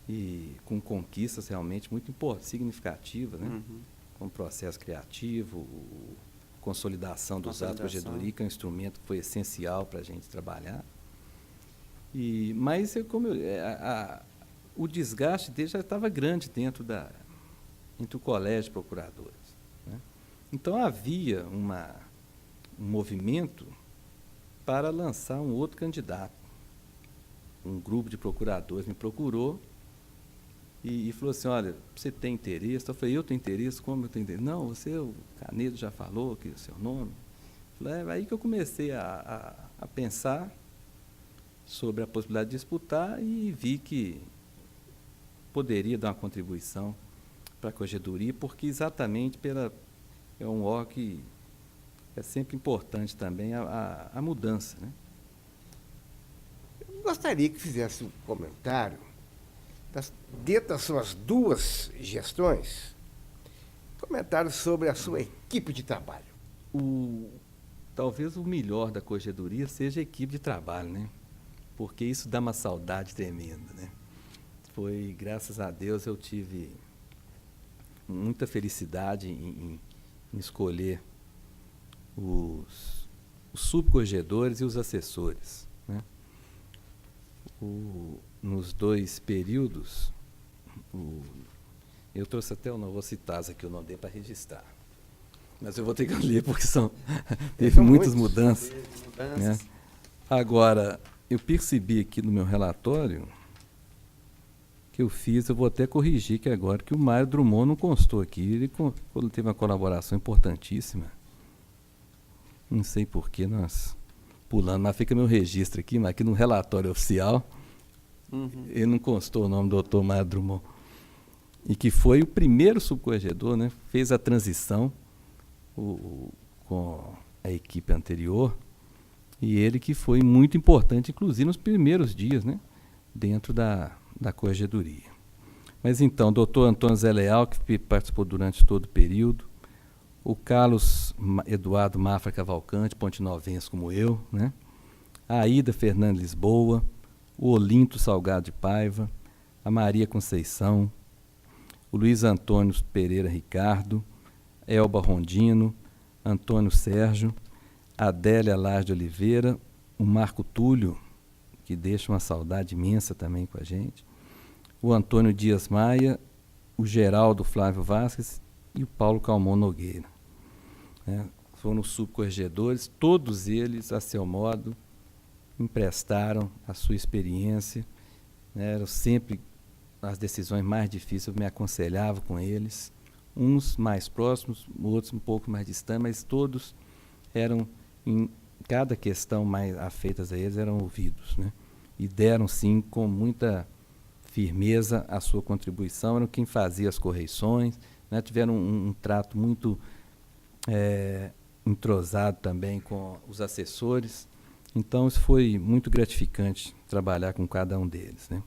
e com conquistas realmente muito significativas, né, com o processo criativo, consolidação dos atos de corregedoria, que é um instrumento que foi essencial para a gente trabalhar. Mas o desgaste dele já estava grande entre o colégio de procuradores, né? Então havia um movimento para lançar um outro candidato. Um grupo de procuradores me procurou e falou assim: olha, você tem interesse? Eu falei: eu tenho interesse? Como eu tenho interesse? Não, o Canedo já falou que é o seu nome. Eu falei, aí que eu comecei a pensar sobre a possibilidade de disputar e vi que poderia dar uma contribuição para a corregedoria, porque exatamente é um órgão que é sempre importante também a mudança, né? Eu gostaria que fizesse um comentário, dentro das suas duas gestões, comentário sobre a sua equipe de trabalho. Talvez o melhor da corregedoria seja a equipe de trabalho, né? Porque isso dá uma saudade tremenda, né? Graças a Deus, eu tive muita felicidade em escolher os subcorregedores e os assessores, né? Nos dois períodos, eu trouxe até não vou citar aqui o nome dele para registrar, mas eu vou ter que ler porque teve muitas mudanças, né? Agora, eu percebi aqui no meu relatório que eu fiz, eu vou até corrigir que agora, que o Mário Drummond não constou aqui, ele teve uma colaboração importantíssima. Não sei por que nós pulando, mas fica meu registro aqui, mas aqui no relatório oficial, ele não constou o nome do doutor Mário Drummond. E que foi o primeiro subcorregedor, né? Fez a transição com a equipe anterior, e ele que foi muito importante, inclusive nos primeiros dias, né? Dentro da corregedoria. Mas então, o doutor Antônio Zé Leal, que participou durante todo o período, o Carlos Eduardo Mafra Cavalcante, pontinovense como eu, né? A Aida Fernanda Lisboa, o Olinto Salgado de Paiva, a Maria Conceição, o Luiz Antônio Pereira Ricardo, Elba Rondino, Antônio Sérgio, Adélia Lage de Oliveira, o Marco Túlio, que deixa uma saudade imensa também com a gente, o Antônio Dias Maia, o Geraldo Flávio Vasques e o Paulo Calmon Nogueira. Foram os subcorregedores, todos eles, a seu modo, emprestaram a sua experiência, né? Eram sempre as decisões mais difíceis, eu me aconselhava com eles, uns mais próximos, outros um pouco mais distantes, mas todos eram, em cada questão mais afeitas a eles, eram ouvidos, né? e deram, sim, com muita firmeza a sua contribuição, eram quem fazia as correições, né? Tiveram um trato muito entrosado também com os assessores. Então, isso foi muito gratificante trabalhar com cada um deles, né?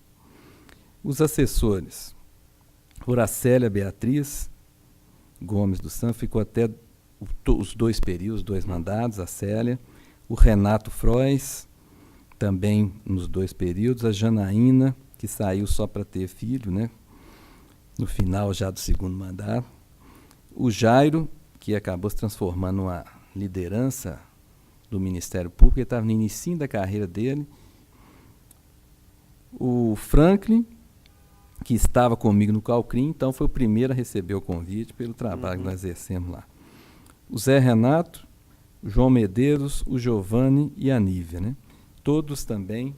Os assessores, Horacélia Beatriz Gomes dos Santos, ficou até os 2 períodos, 2 mandados, a Célia. O Renato Frois, também nos 2 períodos. A Janaína, que saiu só para ter filho, né? No final já do 2º mandato. O Jairo, que acabou se transformando numa liderança do Ministério Público, ele estava no início da carreira dele. O Franklin, que estava comigo no Calcrim, então foi o primeiro a receber o convite pelo trabalho que nós exercemos lá. O Zé Renato, o João Medeiros, o Giovanni e a Nívia, né? Todos também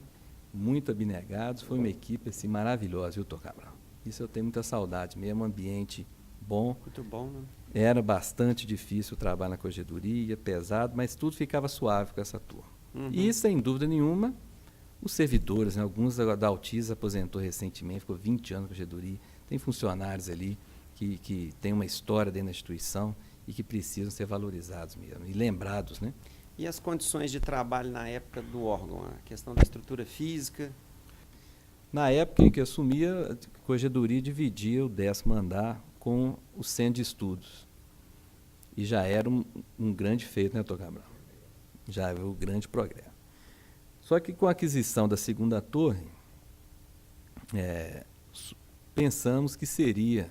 muito abnegados, foi uma equipe assim, maravilhosa, viu, Dr. Cabral? Isso eu tenho muita saudade mesmo, ambiente bom. Muito bom, né? Era bastante difícil o trabalho na corregedoria, pesado, mas tudo ficava suave com essa turma. E, sem dúvida nenhuma, os servidores, né? Alguns da Altiza aposentou recentemente, ficou 20 anos na corregedoria. Tem funcionários ali que têm uma história dentro da instituição e que precisam ser valorizados mesmo, e lembrados, né? E as condições de trabalho na época do órgão, a questão da estrutura física? Na época em que eu assumia, a corregedoria dividia o 10º andar com o centro de estudos. E já era um grande feito, né, Dr. Cabral? Já era um grande progresso. Só que com a aquisição da 2ª torre, pensamos que seria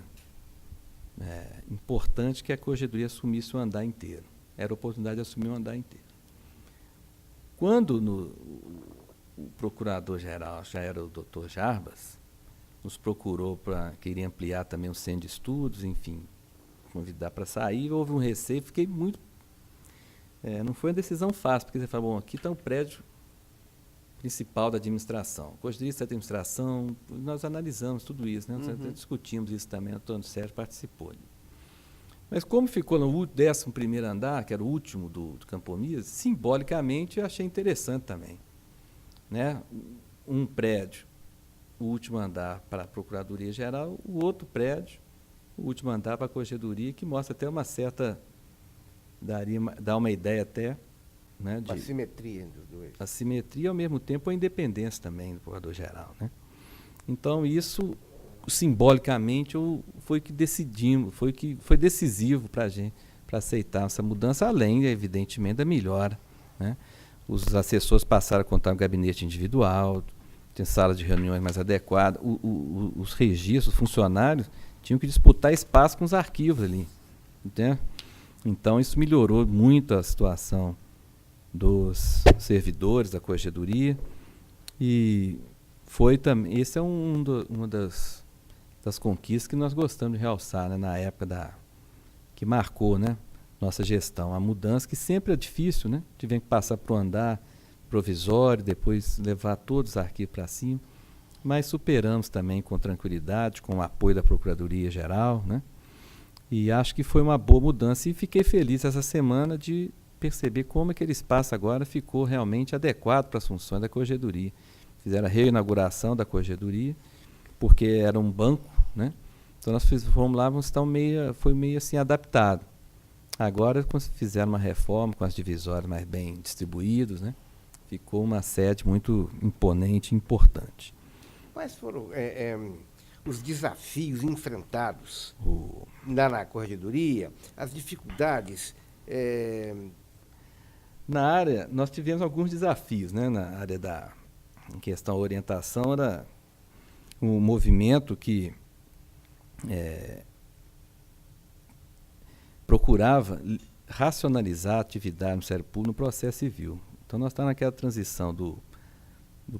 importante que a corregedoria assumisse o andar inteiro. Era a oportunidade de assumir o andar inteiro. Quando o procurador-geral, já era o Dr. Jarbas, nos procurou queria ampliar também o centro de estudos, enfim, convidar para sair, houve um receio, fiquei muito... não foi uma decisão fácil, porque você fala, bom, aqui está um prédio principal da administração, corregedoria da administração, nós analisamos tudo isso, né? Nós discutimos isso também, o Antônio Sérgio participou. Mas como ficou no 11º andar, que era o último do Campomias, simbolicamente eu achei interessante também, né? Um prédio, o último andar para a Procuradoria-Geral, o outro prédio, o último andar para a Corregedoria, que mostra até uma certa, dá uma ideia até, né, de a simetria entre os dois. A simetria e, ao mesmo tempo, a independência também do Procurador-Geral, né? Então, isso, simbolicamente, foi que decidimos, foi decisivo para a gente, para aceitar essa mudança, além, evidentemente, da melhora, né? Os assessores passaram a contar com gabinete individual, tem salas de reuniões mais adequadas, os registros, os funcionários tinham que disputar espaço com os arquivos ali, entende? Então, isso melhorou muito a situação dos servidores da corregedoria, e foi também, esse é uma das conquistas que nós gostamos de realçar, né, na época que marcou, né, nossa gestão, a mudança, que sempre é difícil, né? Tivemos que passar para o andar provisório, depois levar todos os arquivos para cima, mas superamos também com tranquilidade, com o apoio da Procuradoria-Geral, né? E acho que foi uma boa mudança, e fiquei feliz essa semana de perceber como aquele espaço agora ficou realmente adequado para as funções da corregedoria. Fizeram a reinauguração da corregedoria, porque era um banco, né? Então nós fomos lá, foi meio assim adaptado. Agora fizeram uma reforma com as divisórias mais bem distribuídas, né? Ficou uma sede muito imponente e importante. Quais foram os desafios enfrentados na corregedoria, as dificuldades? Na área, nós tivemos alguns desafios, né? Na área em questão da orientação, era um movimento que procurava racionalizar a atividade no Ministério Público no processo civil. Então, nós estamos naquela transição do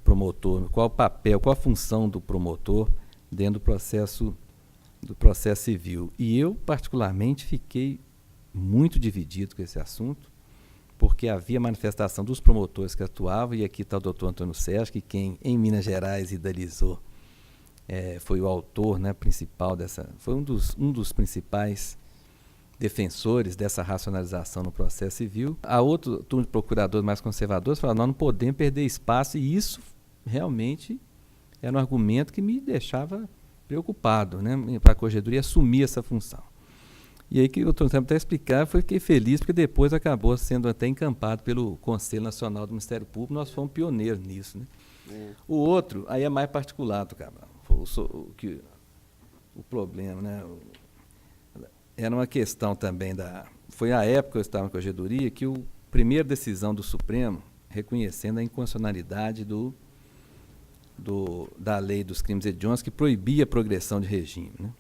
promotor, qual o papel, qual a função do promotor dentro do processo civil. E eu, particularmente, fiquei muito dividido com esse assunto, porque havia manifestação dos promotores que atuavam, e aqui está o doutor Antônio Sérgio, que quem em Minas Gerais idealizou, foi o autor, né, principal foi um dos principais defensores dessa racionalização no processo civil. A outra turma de procuradores mais conservadores falaram, nós não podemos perder espaço, e isso realmente era um argumento que me deixava preocupado, né, para a Corregedoria assumir essa função. E aí que eu estou tentando até explicar, fiquei feliz, porque depois acabou sendo até encampado pelo Conselho Nacional do Ministério Público, nós fomos pioneiros nisso. Né? O outro, aí é mais particular, Cabral. O problema, né? Era uma questão também foi a época que eu estava na Corregedoria que a primeira decisão do Supremo, reconhecendo a inconstitucionalidade da lei dos crimes hediondos, que proibia a progressão de regime. Né?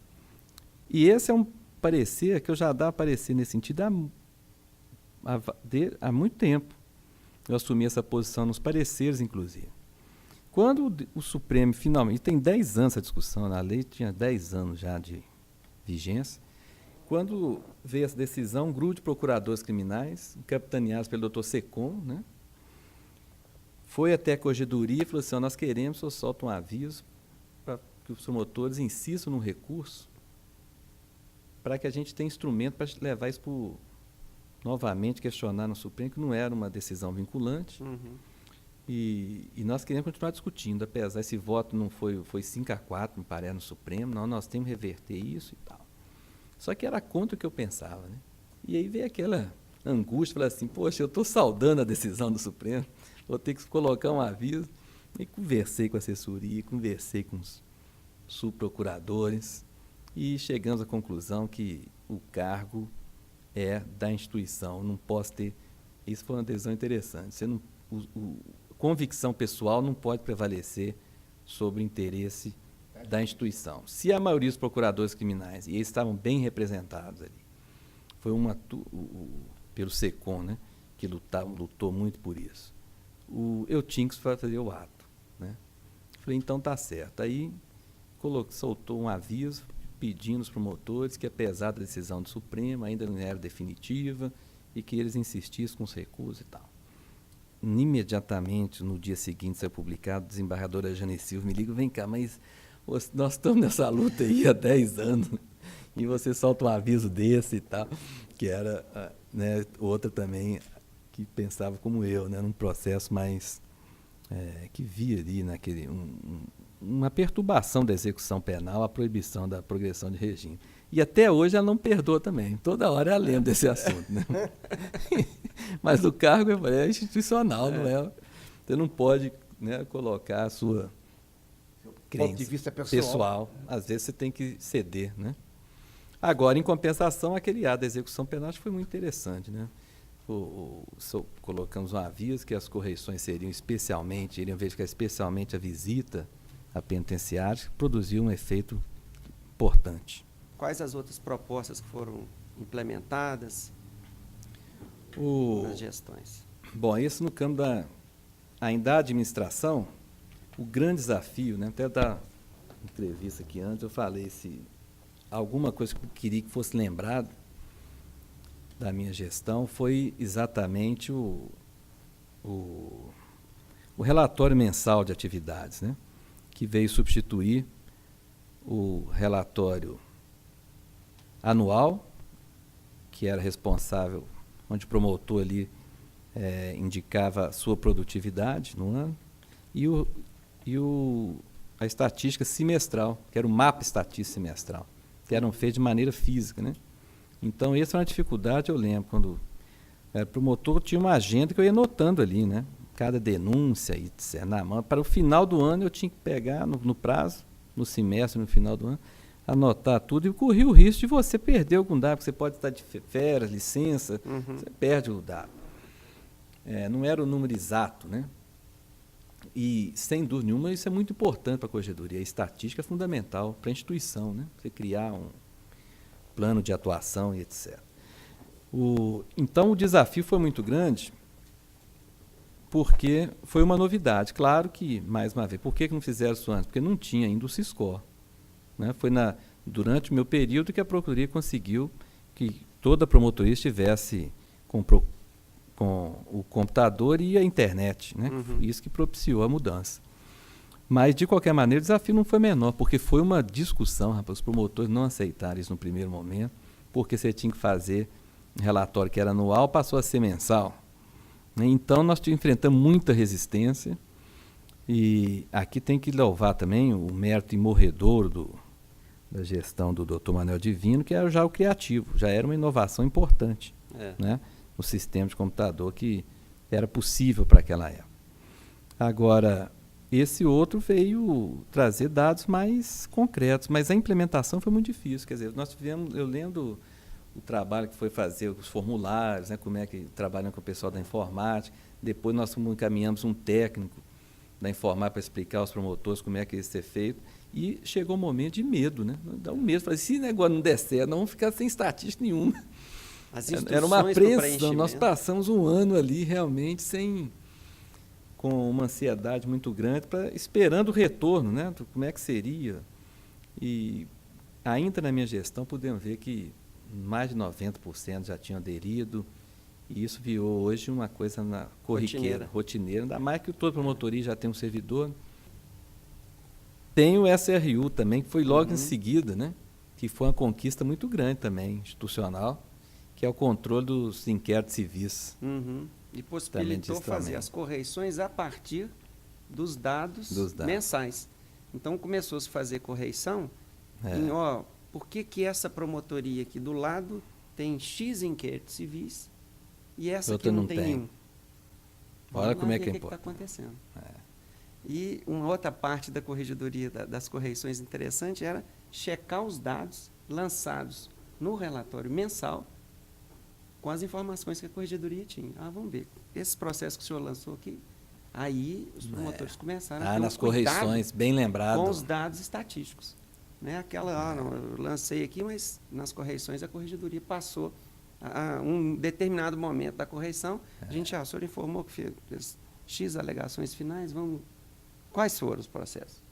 E esse é um parecer que eu já dava parecer nesse sentido há muito tempo. Eu assumi essa posição nos pareceres, inclusive. Quando o Supremo finalmente, tem 10 anos essa discussão, a lei tinha 10 anos já de vigência, quando veio essa decisão, um grupo de procuradores criminais, capitaneados pelo Dr. Secom, né, foi até a Corregedoria e falou assim: nós queremos que o senhor solte um aviso para que os promotores insistam no recurso para que a gente tenha instrumento para levar isso novamente, questionar no Supremo, que não era uma decisão vinculante. E nós queremos continuar discutindo, apesar esse voto não foi 5-4, me parece, no Supremo, não, nós temos que reverter isso e tal. Só que era contra o que eu pensava. Né? E aí veio aquela angústia, falar assim, poxa, eu estou saudando a decisão do Supremo, vou ter que colocar um aviso. E conversei com a assessoria, conversei com os subprocuradores e chegamos à conclusão que o cargo é da instituição, não posso ter... Isso foi uma decisão interessante. Convicção pessoal não pode prevalecer sobre o interesse da instituição. Se a maioria dos procuradores criminais, e eles estavam bem representados ali, foi pelo SECOM, né, que lutou muito por isso, eu tinha que fazer o ato. Né? Falei, então tá certo. Aí soltou um aviso pedindo aos promotores que, apesar da decisão do Supremo, ainda não era definitiva e que eles insistissem com os recursos e tal. Imediatamente, no dia seguinte, ser publicado, a desembargadora Jane Silva me liga, vem cá, mas nós estamos nessa luta aí há 10 anos e você solta um aviso desse e tal, que era, né, outra também que pensava como eu, né, num processo mais que via ali uma perturbação da execução penal, a proibição da progressão de regime. E até hoje ela não perdoa também. Toda hora ela lembra desse assunto. Né? Mas o cargo é institucional, não é? Você não pode, né, colocar a sua crença ponto de vista pessoal. Às vezes você tem que ceder. Né? Agora, em compensação, aquele ato da execução penal acho que foi muito interessante. Né? Colocamos um aviso que as correições iriam verificar especialmente a visita a penitenciários, que produziu um efeito importante. Quais as outras propostas que foram implementadas nas gestões? Bom, isso no campo ainda da administração, o grande desafio, né, até da entrevista aqui antes, eu falei alguma coisa que eu queria que fosse lembrado da minha gestão foi exatamente o relatório mensal de atividades, né, que veio substituir o relatório anual, que era responsável, onde o promotor ali indicava a sua produtividade no ano, e a estatística semestral, que era o mapa estatístico semestral, que eram feitos de maneira física. Né? Então, essa era uma dificuldade, eu lembro, quando o promotor tinha uma agenda que eu ia anotando ali, né? Cada denúncia, etc., na mão. Para o final do ano, eu tinha que pegar no prazo, no semestre, no final do ano, anotar tudo e correr o risco de você perder algum dado, porque você pode estar de férias, licença, você perde o dado. Não era o número exato, né? E, sem dúvida nenhuma, isso é muito importante para a Corregedoria. A estatística é fundamental para a instituição, né? Você criar um plano de atuação e etc. Então, o desafio foi muito grande, porque foi uma novidade. Claro que, mais uma vez, por que não fizeram isso antes? Porque não tinha ainda o Siscor. Né? Foi durante o meu período que a Procuradoria conseguiu que toda a promotoria estivesse com o computador e a internet. Né? Isso que propiciou a mudança. Mas, de qualquer maneira, o desafio não foi menor, porque foi uma discussão, rapaz, os promotores não aceitaram isso no primeiro momento, porque você tinha que fazer um relatório que era anual, passou a ser mensal. Então, nós enfrentamos muita resistência. E aqui tem que louvar também o mérito imorredor da gestão do Dr. Manuel Divino, que era já o criativo, já era uma inovação importante, né, no sistema de computador que era possível para aquela época. Agora, esse outro veio trazer dados mais concretos, mas a implementação foi muito difícil. Quer dizer, nós tivemos, eu lembro o trabalho que foi fazer os formulários, né, como é que trabalham com o pessoal da informática. Depois nós encaminhamos um técnico da informática para explicar aos promotores como é que ia ser feito. E chegou um momento de medo, né? Dá um medo. Falei, se o negócio não der certo, não vamos ficar sem estatística nenhuma. Era uma apreensão. Nós passamos um ano ali realmente com uma ansiedade muito grande, esperando o retorno, né? Como é que seria. E ainda na minha gestão podemos ver que mais de 90% já tinham aderido, e isso virou hoje uma coisa corriqueira, rotineira, ainda mais que toda promotoria já tem um servidor. Tem o SRU também, que foi logo em seguida, né? Que foi uma conquista muito grande também, institucional, que é o controle dos inquéritos civis. E possibilitou fazer as correições a partir dos dados mensais. Então, começou-se a fazer correição em, por que essa promotoria aqui do lado tem X inquéritos civis e essa aqui não tem nenhum? Olha como é que está acontecendo. E uma outra parte da corregedoria, das correições interessante, era checar os dados lançados no relatório mensal com as informações que a corregedoria tinha. Vamos ver, esse processo que o senhor lançou aqui, aí os promotores começaram a ter nas correições, bem lembrado, com os dados estatísticos. Né? Não, eu lancei aqui, mas nas correições a corregedoria passou a um determinado momento da correição, a gente, o senhor informou que fez X alegações finais, quais foram os processos?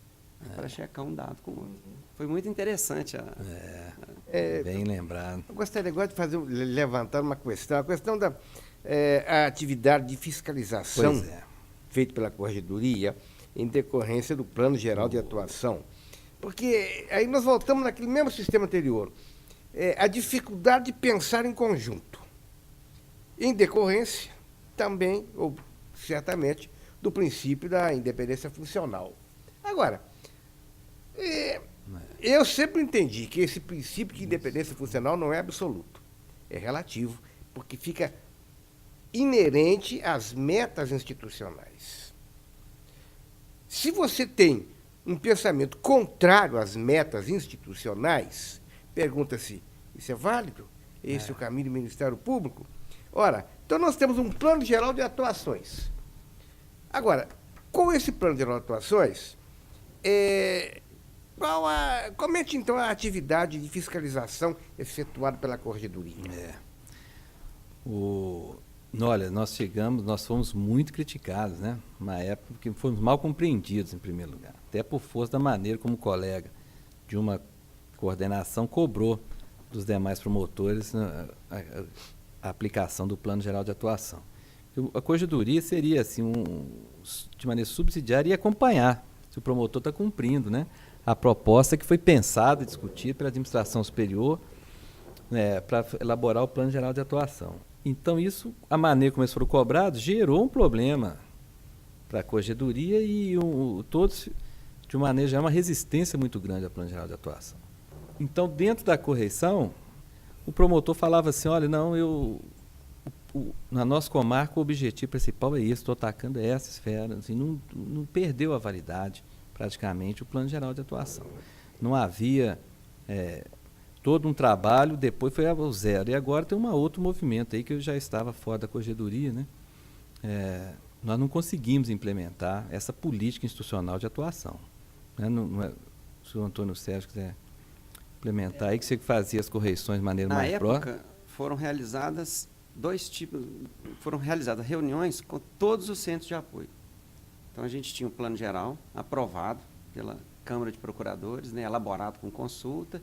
Para checar um dado com o outro. Foi muito interessante. Bem lembrado. Eu gostaria agora de levantar uma questão, a questão da a atividade de fiscalização feita pela corregedoria em decorrência do Plano Geral de Atuação. Porque aí nós voltamos naquele mesmo sistema anterior. A dificuldade de pensar em conjunto. Em decorrência, também, ou certamente, do princípio da independência funcional. Agora, eu sempre entendi que esse princípio de independência funcional não é absoluto, é relativo, porque fica inerente às metas institucionais. Se você tem um pensamento contrário às metas institucionais, pergunta-se, isso é válido? Esse é o caminho do Ministério Público? Ora, então nós temos um plano geral de atuações. Agora, com esse plano geral de atuações, comente então a atividade de fiscalização efetuada pela corregedoria. Olha, nós fomos muito criticados, né? Uma época que fomos mal compreendidos, em primeiro lugar, até por força da maneira como o colega de uma coordenação cobrou dos demais promotores a aplicação do Plano Geral de Atuação. A corregedoria seria, assim, de maneira subsidiária, e acompanhar se o promotor está cumprindo, né, a proposta que foi pensada e discutida pela administração superior, para elaborar o Plano Geral de Atuação. Então, a maneira como eles foram cobrados, gerou um problema para a corregedoria e todos, de uma maneira geral, uma resistência muito grande ao Plano Geral de Atuação. Então, dentro da correição, o promotor falava assim, olha, não, na nossa comarca o objetivo principal é esse, estou atacando essa esfera, assim, não perdeu a validade, praticamente, o Plano Geral de Atuação. Não havia todo um trabalho, depois foi ao zero. E agora tem outro movimento aí que eu já estava fora da corregedoria, né? Nós não conseguimos implementar essa política institucional de atuação. Né? Se o senhor Antônio Sérgio quiser implementar aí, que você fazia as correições de maneira mais próxima. Na época, foram realizadas reuniões com todos os centros de apoio. Então, a gente tinha um plano geral aprovado pela Câmara de Procuradores, né, elaborado com consulta.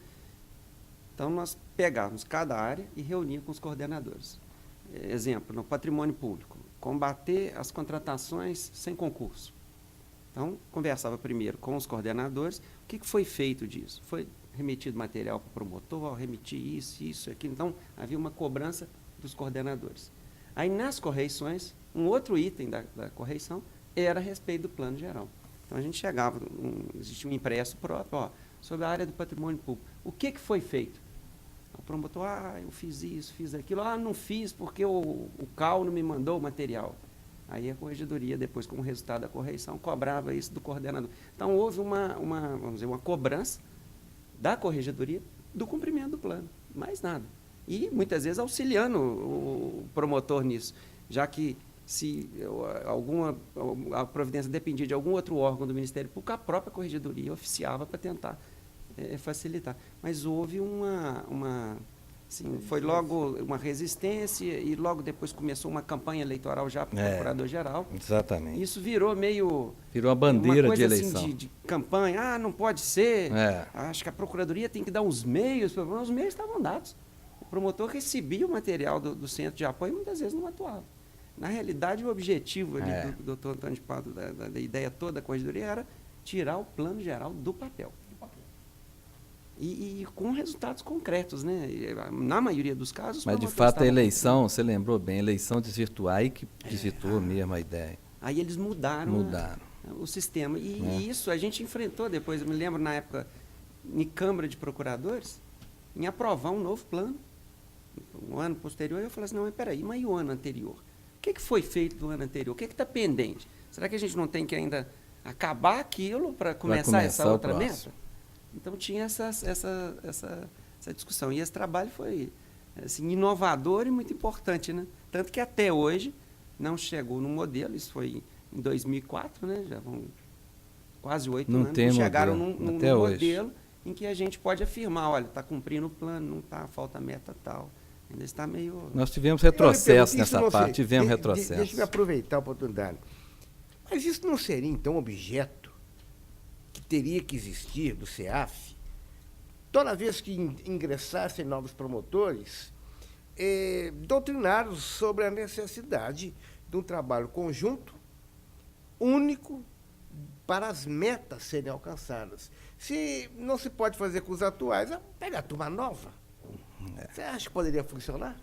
Então, nós pegávamos cada área e reuníamos com os coordenadores. Exemplo, no patrimônio público, combater as contratações sem concurso. Então, conversava primeiro com os coordenadores, o que foi feito disso? Foi remetido material para o promotor, remitir isso, aquilo. Então, havia uma cobrança dos coordenadores. Aí, nas correições, um outro item da correição era a respeito do plano geral. Então a gente chegava, existia um impresso próprio, ó, sobre a área do patrimônio público. O que foi feito? O promotor, eu fiz isso, fiz aquilo. Não fiz porque o CAU não me mandou o material. Aí a corregedoria, depois, como resultado da correição, cobrava isso do coordenador. Então houve vamos dizer, uma cobrança da corregedoria do cumprimento do plano, mais nada. E muitas vezes auxiliando o promotor nisso, já que se a providência dependia de algum outro órgão do Ministério Público, a própria corregedoria oficiava para tentar facilitar. Mas houve foi logo uma resistência e logo depois começou uma campanha eleitoral já para o procurador-geral. Exatamente. Isso virou uma bandeira uma coisa, de eleição. De campanha. Não pode ser. Acho que a procuradoria tem que dar uns meios. Os meios estavam dados. O promotor recebia o material do centro de apoio e muitas vezes não atuava. Na realidade, o objetivo ali do doutor Antônio de Pádua, da ideia toda da corregedoria, era tirar o plano geral do papel. E com resultados concretos, né? Na maioria dos casos... Mas, de fato, a eleição, você lembrou bem, a eleição desvirtuar, aí que desvirtuou mesmo a ideia. Aí eles mudaram o sistema. E isso a gente enfrentou depois. Eu me lembro, na época, em Câmara de Procuradores, em aprovar um novo plano. Um ano posterior, eu falei assim, não, mas peraí, mas e o ano anterior? O que foi feito do ano anterior? O que está pendente? Será que a gente não tem que ainda acabar aquilo para começar essa outra meta? Então tinha essa discussão. E esse trabalho foi assim, inovador e muito importante, né? Tanto que até hoje não chegou no modelo, isso foi em 2004, né? Já vão quase 8 anos. Não chegaram num modelo em que a gente pode afirmar, olha, está cumprindo o plano, não está, falta meta tal. Ainda está meio... Nós tivemos retrocesso nessa parte, tivemos retrocesso. Deixa eu aproveitar a oportunidade. Mas isso não seria, então, objeto que teria que existir do CEAF? Toda vez que ingressassem novos promotores, doutriná-los sobre a necessidade de um trabalho conjunto, único, para as metas serem alcançadas. Se não se pode fazer com os atuais, pega a turma nova. Você acha que poderia funcionar?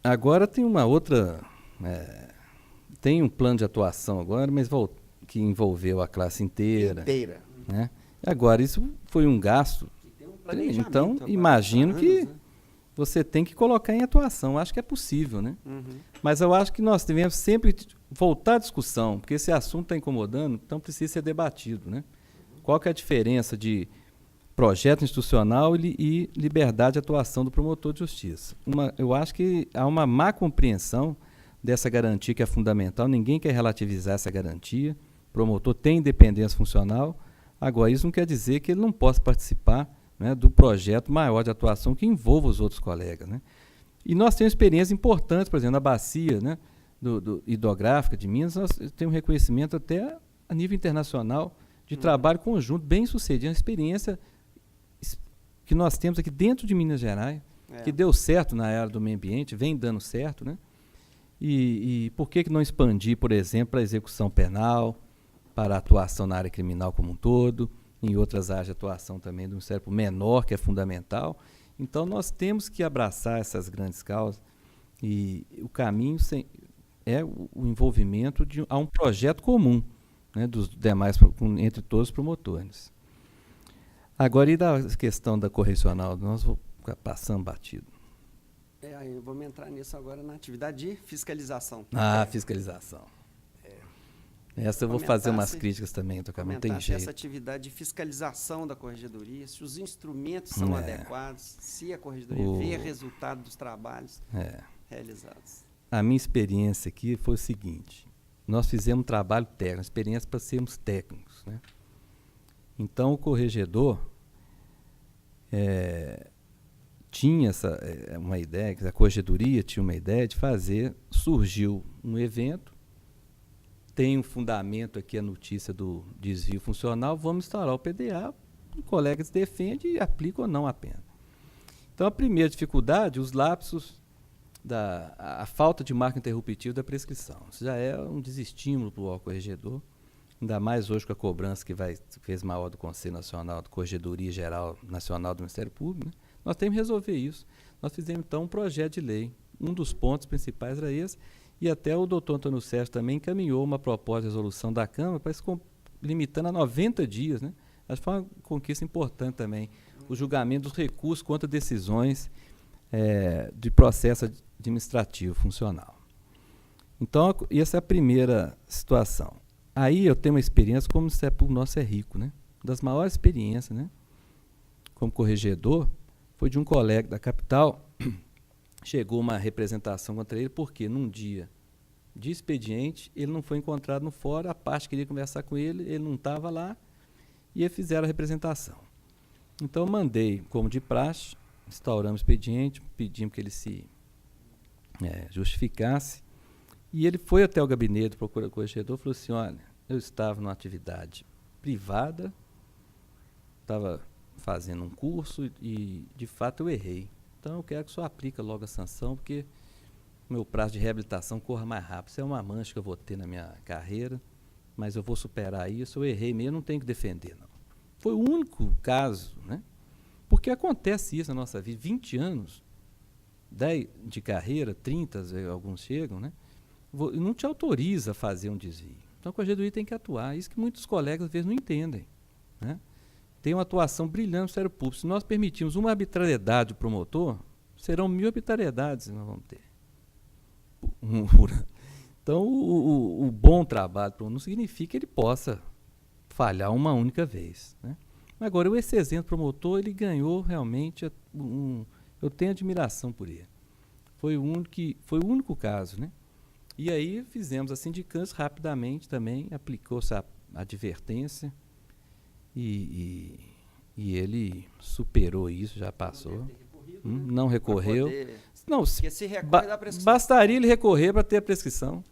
Agora tem uma outra... tem um plano de atuação agora, mas que envolveu a classe inteira. Né? Agora, isso foi um gasto. Então, imagino que você tem que colocar em atuação. Acho que é possível, né? Mas eu acho que nós devemos sempre voltar à discussão, porque esse assunto está incomodando, então precisa ser debatido, né? Qual que é a diferença de projeto institucional e liberdade de atuação do promotor de justiça? Eu acho que há uma má compreensão dessa garantia que é fundamental. Ninguém quer relativizar essa garantia. O promotor tem independência funcional. Agora, isso não quer dizer que ele não possa participar, né, do projeto maior de atuação que envolva os outros colegas, né? E nós temos experiências importantes, por exemplo, na bacia, né, do hidrográfica de Minas, nós temos um reconhecimento até a nível internacional de trabalho conjunto, bem sucedido, uma experiência que nós temos aqui dentro de Minas Gerais, que deu certo na área do meio ambiente, vem dando certo, né? E por que não expandir, por exemplo, para a execução penal, para a atuação na área criminal como um todo, em outras áreas de atuação também do Ministério menor, que é fundamental. Então, nós temos que abraçar essas grandes causas e o caminho é o envolvimento a um projeto comum, né, dos demais, entre todos os promotores. Agora, e da questão da correcional, nós vamos ficar passando batido. Vamos entrar nisso agora na atividade de fiscalização. Fiscalização. Essa eu vou fazer umas críticas também, não tem jeito. Essa atividade de fiscalização da corregedoria, se os instrumentos são adequados, se a corregedoria vê resultado dos trabalhos realizados. A minha experiência aqui foi o seguinte: nós fizemos um trabalho técnico, experiência para sermos técnicos, né? Então, o corregedor tinha uma ideia, a corregedoria tinha uma ideia de surgiu um evento, tem um fundamento aqui a notícia do desvio funcional, vamos instaurar o PDA, o colega se defende e aplica ou não a pena. Então, a primeira dificuldade, os lapsos, a falta de marco interruptivo da prescrição. Isso já é um desestímulo para o corregedor, ainda mais hoje com a cobrança que fez maior do Conselho Nacional, da Corregedoria Geral Nacional do Ministério Público, né? Nós temos que resolver isso. Nós fizemos, então, um projeto de lei. Um dos pontos principais era esse, E até o doutor Antônio Sérgio também encaminhou uma proposta de resolução da Câmara para se limitando a 90 dias, né? Acho que foi uma conquista importante também, o julgamento dos recursos contra decisões de processo administrativo funcional. Então, essa é a primeira situação. Aí eu tenho uma experiência, como o Ministério Público nosso é rico, né? Das maiores experiências, né? Como corregedor, foi de um colega da capital, chegou uma representação contra ele, porque num dia de expediente, ele não foi encontrado no fórum, a parte queria conversar com ele, ele não estava lá, e eles fizeram a representação. Então, eu mandei, como de praxe, instauramos o expediente, pedimos que ele se justificasse, e ele foi até o gabinete do procurador-corregedor e falou assim, olha, eu estava numa atividade privada, estava fazendo um curso e, de fato, eu errei. Então, eu quero que o senhor aplique logo a sanção, porque o meu prazo de reabilitação corra mais rápido. Isso é uma mancha que eu vou ter na minha carreira, mas eu vou superar isso. Eu errei mesmo, não tenho que defender, não. Foi o único caso, né? Porque acontece isso na nossa vida. 20 anos 10 de carreira, 30, alguns chegam, né? Não te autoriza a fazer um desvio. Então, a corregedoria tem que atuar. Isso que muitos colegas, às vezes, não entendem, né? Tem uma atuação brilhante no Ministério Público. Se nós permitirmos uma arbitrariedade do promotor, serão 1000 arbitrariedades que nós vamos ter. Então, o bom trabalho não significa que ele possa falhar uma única vez, né? Agora, esse exemplo promotor, ele ganhou realmente eu tenho admiração por ele. Foi o único caso, né? E aí fizemos a sindicância rapidamente também, aplicou-se a advertência e ele superou isso, já passou. Não recorreu. Não, porque se recorre da prescrição. Bastaria ele recorrer para ter a prescrição.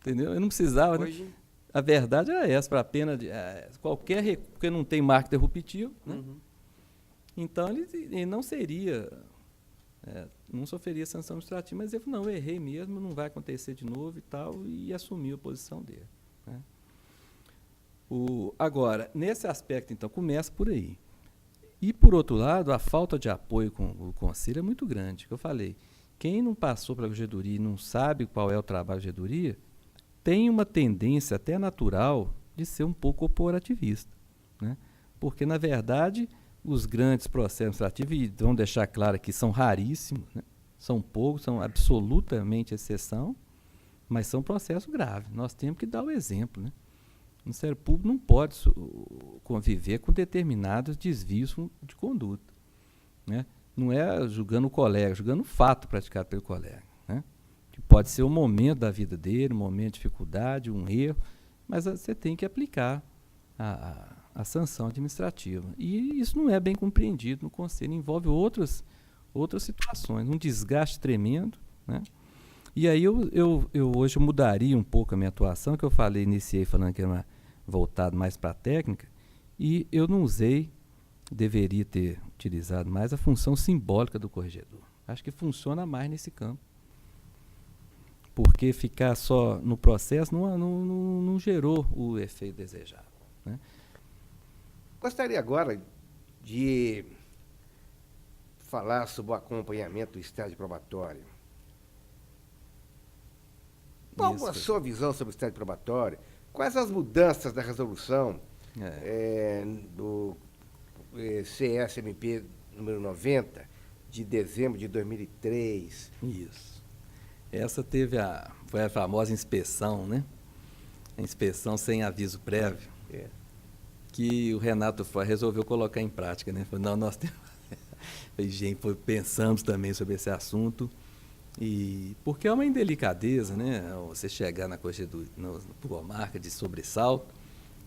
Entendeu? Eu não precisava. Hoje, né? A verdade era essa, para a pena de qualquer recurso, porque não tem marco interruptivo, né? Então ele não seria, não sofreria sanção administrativa, mas ele falou, não, eu errei mesmo, não vai acontecer de novo e tal, e assumiu a posição dele, né? Agora, nesse aspecto, então, começa por aí. E, por outro lado, a falta de apoio com o Conselho é muito grande. Que eu falei, quem não passou pela corregedoria e não sabe qual é o trabalho da corregedoria, tem uma tendência até natural de ser um pouco corporativista, né? Porque, na verdade, os grandes processos administrativos, e vamos deixar claro que são raríssimos, né? São poucos, são absolutamente exceção, mas são processos graves. Nós temos que dar o exemplo, né? O Ministério Público não pode conviver com determinados desvios de conduta, né? Não é julgando o colega, julgando o fato praticado pelo colega, né? Que pode ser o momento da vida dele, um momento de dificuldade, um erro, mas você tem que aplicar a sanção administrativa. E isso não é bem compreendido no Conselho, envolve outras situações, um desgaste tremendo, né? E aí eu hoje mudaria um pouco a minha atuação, que eu iniciei falando que era voltado mais para a técnica, e eu não usei, deveria ter utilizado mais a função simbólica do corregedor. Acho que funciona mais nesse campo. Porque ficar só no processo não gerou o efeito desejado, né? Gostaria agora de falar sobre o acompanhamento do estágio probatório. Qual a sua visão sobre o estágio probatório? Quais as mudanças da resolução do CSMP número 90, de dezembro de 2003? Isso. Essa foi a famosa inspeção, né? A inspeção sem aviso prévio, que o Renato resolveu colocar em prática, né? Falou, não, nós temos... Gente, pensamos também sobre esse assunto. Porque é uma indelicadeza, né? Você chegar na corregedoria, por uma marca de sobressalto,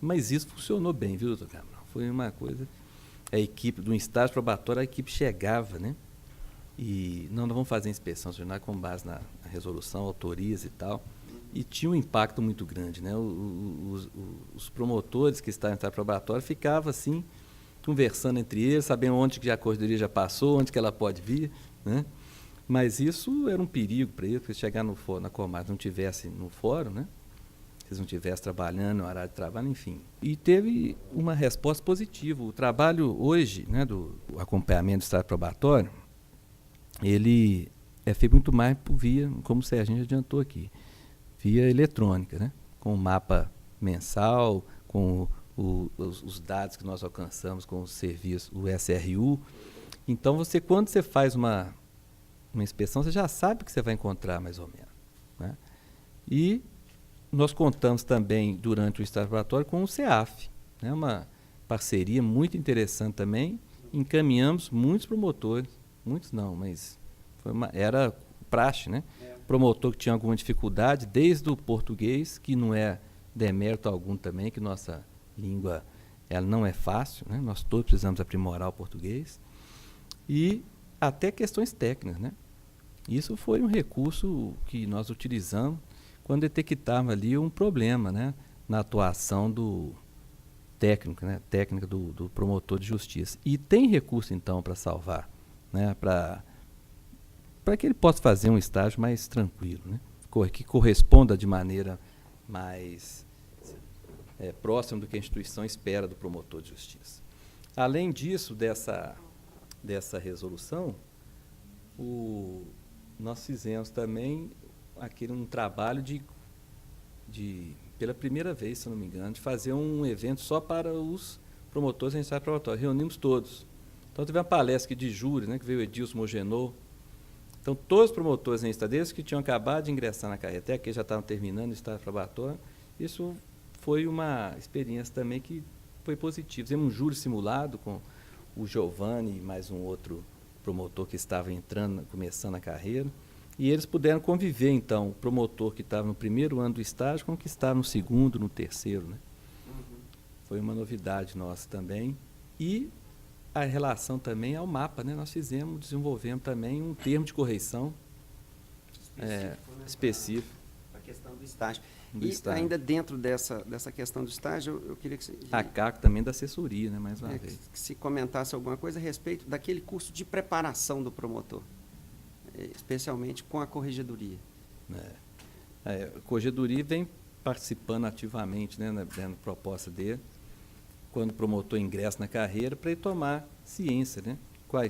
mas isso funcionou bem, viu, doutor Cabral? Foi uma coisa, a equipe, do estágio probatório, a equipe chegava, né? E nós vamos fazer a inspeção com base na resolução, autorias e tal, e tinha um impacto muito grande, né? Os promotores que estavam no estágio probatório ficavam assim, conversando entre eles, sabendo onde que a corregedoria já passou, onde que ela pode vir, né? Mas isso era um perigo para eles, porque chegar na Comar não estivesse no fórum, né? Se eles não estivessem trabalhando, no horário de trabalho, enfim. E teve uma resposta positiva. O trabalho hoje, né, do acompanhamento do estágio probatório, ele é feito muito mais por via, como o Serginho já adiantou aqui, via eletrônica, né? Com o mapa mensal, com os dados que nós alcançamos com o serviço, o SRU. Então, quando você faz uma inspeção, você já sabe o que você vai encontrar, mais ou menos, né? E nós contamos também, durante o estágio preparatório, com o CEAF, né? Uma parceria muito interessante também. Encaminhamos muitos promotores, muitos não, mas era praxe, né? Promotor que tinha alguma dificuldade, desde o português, que não é demérito algum também, que nossa língua ela não é fácil, né? Nós todos precisamos aprimorar o português, e até questões técnicas, né? Isso foi um recurso que nós utilizamos quando detectávamos ali um problema, né? Na atuação do técnico, né? Técnica do promotor de justiça. E tem recurso, então, para salvar, né? Para que ele possa fazer um estágio mais tranquilo, né? Que corresponda de maneira mais próxima do que a instituição espera do promotor de justiça. Além disso, dessa resolução, nós fizemos também um trabalho pela primeira vez, se não me engano, de fazer um evento só para os promotores em estágio preparatório. Reunimos todos. Então, teve uma palestra aqui de júri, né, que veio o Edilson Mogenot. Então, todos os promotores em estadeiros que tinham acabado de ingressar na carreira, até que já estavam terminando o estágio preparatório, isso foi uma experiência também que foi positiva. Fizemos um júri simulado com o Giovanni e mais um outro promotor que estava começando a carreira, e eles puderam conviver, então, o promotor que estava no primeiro ano do estágio com o que estava no segundo, no terceiro, né? Foi uma novidade nossa também. E a relação também ao mapa, né? Nós desenvolvemos também um termo de correição específico. A questão do estágio. Ainda dentro dessa questão do estágio, eu queria que você... A cargo também da assessoria, né? Mais uma vez. Que se comentasse alguma coisa a respeito daquele curso de preparação do promotor, especialmente com a corregedoria. A corregedoria vem participando ativamente, né, na proposta dele, quando o promotor ingressa na carreira, para ele tomar ciência, né? Qual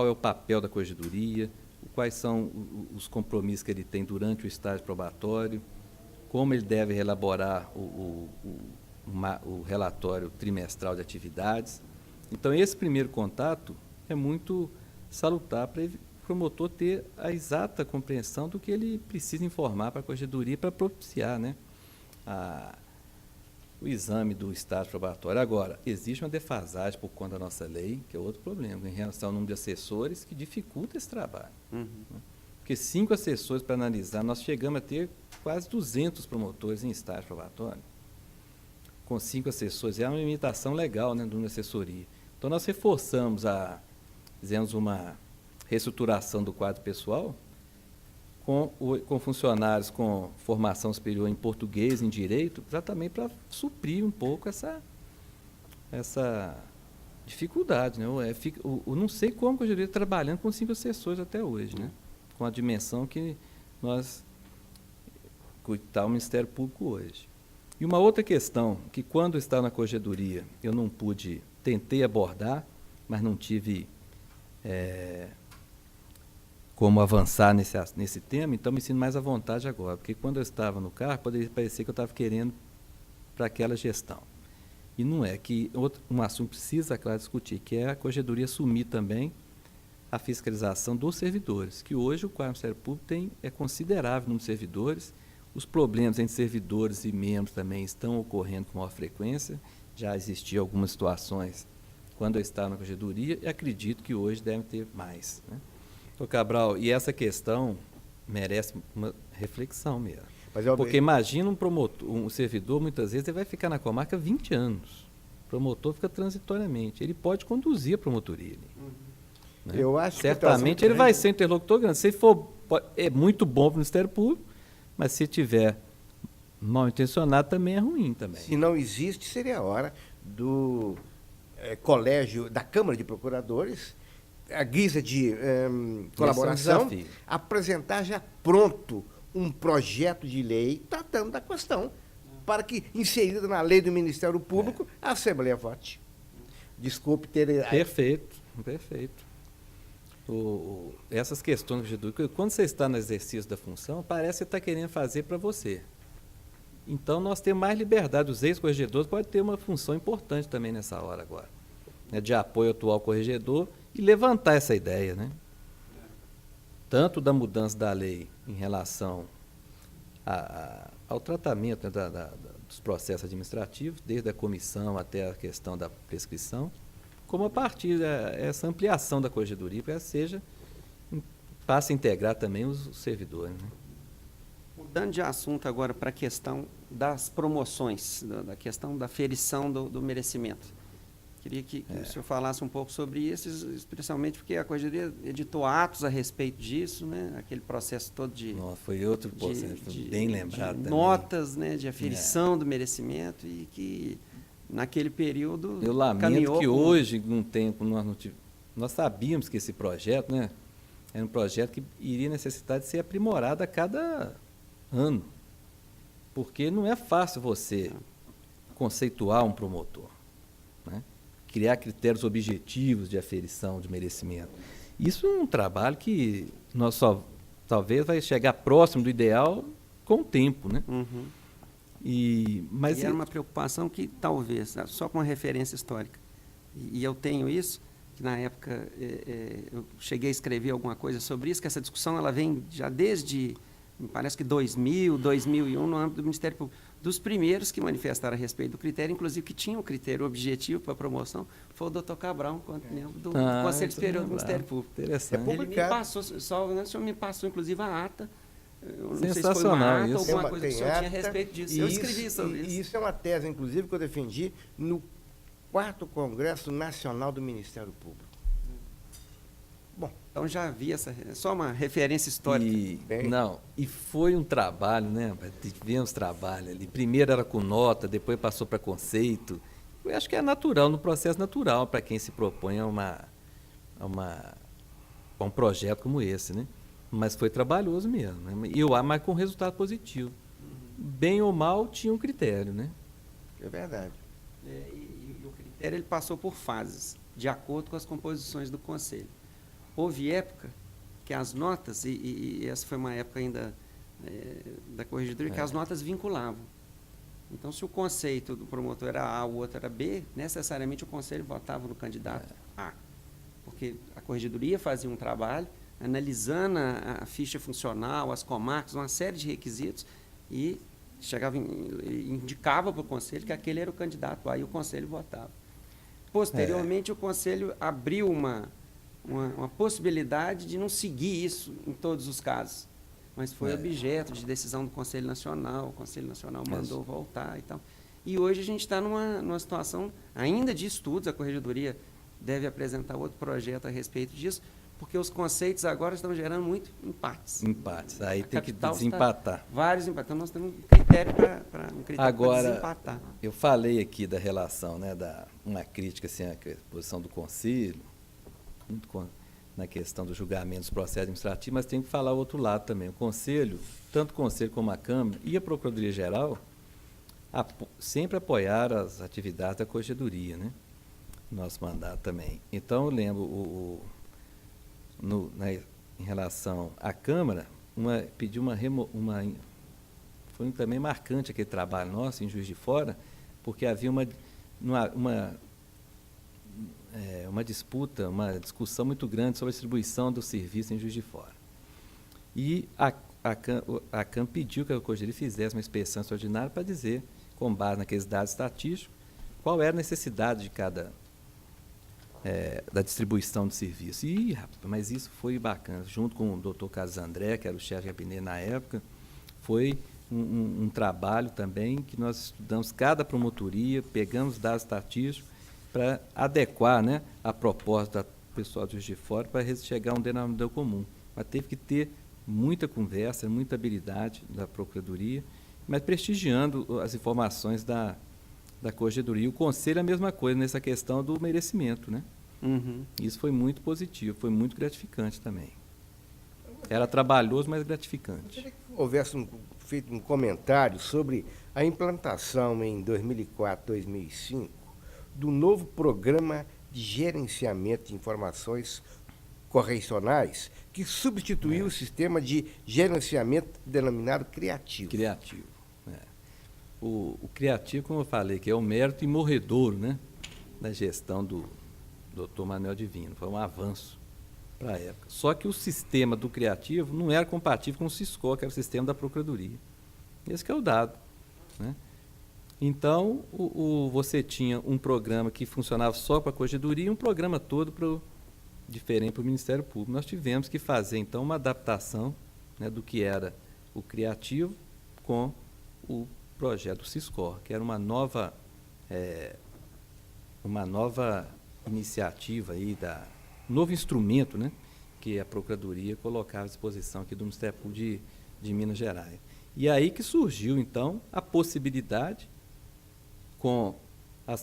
é o papel da corregedoria, quais são os compromissos que ele tem durante o estágio probatório, como ele deve elaborar o relatório trimestral de atividades. Então, esse primeiro contato é muito salutar para o promotor ter a exata compreensão do que ele precisa informar para a corregedoria para propiciar, né, o exame do estágio probatório. Agora, existe uma defasagem por conta da nossa lei, que é outro problema, em relação ao número de assessores, que dificulta esse trabalho. Né? Porque 5 assessores para analisar, nós chegamos a ter quase 200 promotores em estágio probatório. Com 5 assessores, é uma limitação legal, né, do número de assessoria. Então, nós fizemos uma reestruturação do quadro pessoal com funcionários com formação superior em português, em direito, exatamente para suprir um pouco essa dificuldade, né? Eu não sei como que eu estaria trabalhando com 5 assessores até hoje, né? Com a dimensão que está o Ministério Público hoje. E uma outra questão, que quando eu estava na corregedoria, eu não tentei abordar, mas não tive como avançar nesse tema, então me sinto mais à vontade agora, porque quando eu estava no cargo, poderia parecer que eu estava querendo para aquela gestão. E não é, que um assunto precisa, claro, discutir, que é a corregedoria assumir também a fiscalização dos servidores, que hoje o quadro do Ministério Público é considerável o número de servidores, os problemas entre servidores e membros também estão ocorrendo com maior frequência, já existiam algumas situações quando eu estava na corregedoria, e acredito que hoje devem ter mais, né? Doutor Cabral, e essa questão merece uma reflexão mesmo. Porque imagina um servidor, muitas vezes, ele vai ficar na comarca 20 anos. O promotor fica transitoriamente. Ele pode conduzir a promotoria. Né? Eu acho certamente ele vai ser interlocutor grande. Se for, é muito bom para o Ministério Público, mas se tiver mal intencionado, também é ruim também. Se não existe, seria a hora do colégio, da Câmara de Procuradores, a guisa de colaboração, apresentar já pronto um projeto de lei tratando da questão, para que, inserida na lei do Ministério Público, a Assembleia vote. Desculpe ter... Perfeito. essas questões de corregedoria, quando você está no exercício da função, parece que você está querendo fazer para você. Então, nós temos mais liberdade. Os ex-corregedores podem ter uma função importante também nessa hora agora, né, de apoio ao atual corregedor e levantar essa ideia, né? Tanto da mudança da lei em relação ao tratamento, né, dos processos administrativos, desde a comissão até a questão da prescrição, como a partir dessa ampliação da corregedoria, para que passe a integrar também os servidores, né? Mudando de assunto agora para a questão das promoções, da questão da ferição do merecimento. Queria que o senhor falasse um pouco sobre isso, especialmente porque a Corregedoria editou atos a respeito disso, né? Aquele processo todo de... Nossa, foi outro processo, bem lembrado de também. Notas, né, de aferição do merecimento e que, naquele período, eu lamento caminhou que hoje, num tempo, nós sabíamos que esse projeto, né, era um projeto que iria necessitar de ser aprimorado a cada ano, porque não é fácil você conceituar um promotor, né? Criar critérios objetivos de aferição de merecimento. Isso é um trabalho que nós talvez vai chegar próximo do ideal com o tempo, né? Uhum. Mas era uma preocupação que talvez, só com uma referência histórica, e eu tenho isso, que na época eu cheguei a escrever alguma coisa sobre isso, que essa discussão ela vem já desde, me parece que 2000, 2001, no âmbito do Ministério Público. Dos primeiros que manifestaram a respeito do critério, inclusive que tinha um critério objetivo para a promoção, foi o doutor Cabral, enquanto membro do Conselho Superior do Ministério Público. Interessante. Ele me passou, o senhor me passou, inclusive, a ata. Eu não sei se foi Sensacional uma ata isso. ou alguma coisa que o senhor tinha a respeito disso. Eu escrevi sobre isso. E isso é uma tese, inclusive, que eu defendi no 4º Congresso Nacional do Ministério Público. Bom, então já havia só uma referência histórica. E foi um trabalho, né? Tivemos trabalho ali. Primeiro era com nota, depois passou para conceito. Eu acho que é natural, no processo natural, para quem se propõe a um projeto como esse, né? Mas foi trabalhoso mesmo, né? Mas com resultado positivo. Bem ou mal, tinha um critério, né? É verdade. E o critério ele passou por fases, de acordo com as composições do Conselho. Houve época que as notas, e essa foi uma época ainda da Corregedoria, que as notas vinculavam. Então, se o conceito do promotor era A, o outro era B, necessariamente o Conselho votava no candidato A. Porque a Corregedoria fazia um trabalho analisando a ficha funcional, as comarcas, uma série de requisitos, e indicava para o Conselho que aquele era o candidato A e o Conselho votava. Posteriormente, o Conselho abriu uma possibilidade de não seguir isso em todos os casos, mas foi objeto de decisão do Conselho Nacional, o Conselho Nacional mandou voltar e tal. E hoje a gente está numa situação ainda de estudos, a Corregedoria deve apresentar outro projeto a respeito disso, porque os conceitos agora estão gerando muito empates. Aí tem que desempatar. Vários empates. Então nós temos um critério para desempatar. Eu falei aqui da relação, né, uma crítica assim, à posição do Conselho, na questão do julgamento dos processos administrativos, mas tem que falar o outro lado também. O Conselho, tanto o Conselho como a Câmara e a Procuradoria-Geral, sempre apoiaram as atividades da Corregedoria, né? Nosso mandato também. Então, eu lembro, em relação à Câmara, pediu foi também marcante aquele trabalho nosso em Juiz de Fora, porque havia uma disputa, uma discussão muito grande sobre a distribuição do serviço em Juiz de Fora. E a CAM pediu que a Corregedoria fizesse uma inspeção extraordinária para dizer, com base naqueles dados estatísticos, qual era a necessidade de da distribuição do serviço. Mas isso foi bacana. Junto com o doutor Carlos André, que era o chefe de gabinete na época, foi um trabalho também que nós estudamos cada promotoria, pegamos dados estatísticos para adequar, né, a proposta do pessoal de Juiz de Fora para chegar a um denominador comum. Mas teve que ter muita conversa, muita habilidade da Procuradoria, mas prestigiando as informações da Corregedoria. E o Conselho é a mesma coisa nessa questão do merecimento, né? Uhum. Isso foi muito positivo, foi muito gratificante também. Era trabalhoso, mas gratificante. Eu queria que houvesse feito um comentário sobre a implantação em 2004, 2005 do novo Programa de Gerenciamento de Informações correcionais que substituiu o sistema de gerenciamento denominado criativo. Criativo. O criativo, como eu falei, que é o mérito imorredouro, né, da gestão do Dr. Manuel Divino. Foi um avanço para a época. Só que o sistema do criativo não era compatível com o Siscor, que era o sistema da Procuradoria. Esse que é o dado, né? Então, você tinha um programa que funcionava só para a Corregedoria e um programa todo diferente para o Ministério Público. Nós tivemos que fazer, então, uma adaptação, né, do que era o criativo com o projeto Siscor, que era uma nova iniciativa, um novo instrumento, né, que a Procuradoria colocava à disposição aqui do Ministério Público de Minas Gerais. E aí que surgiu, então, a possibilidade, com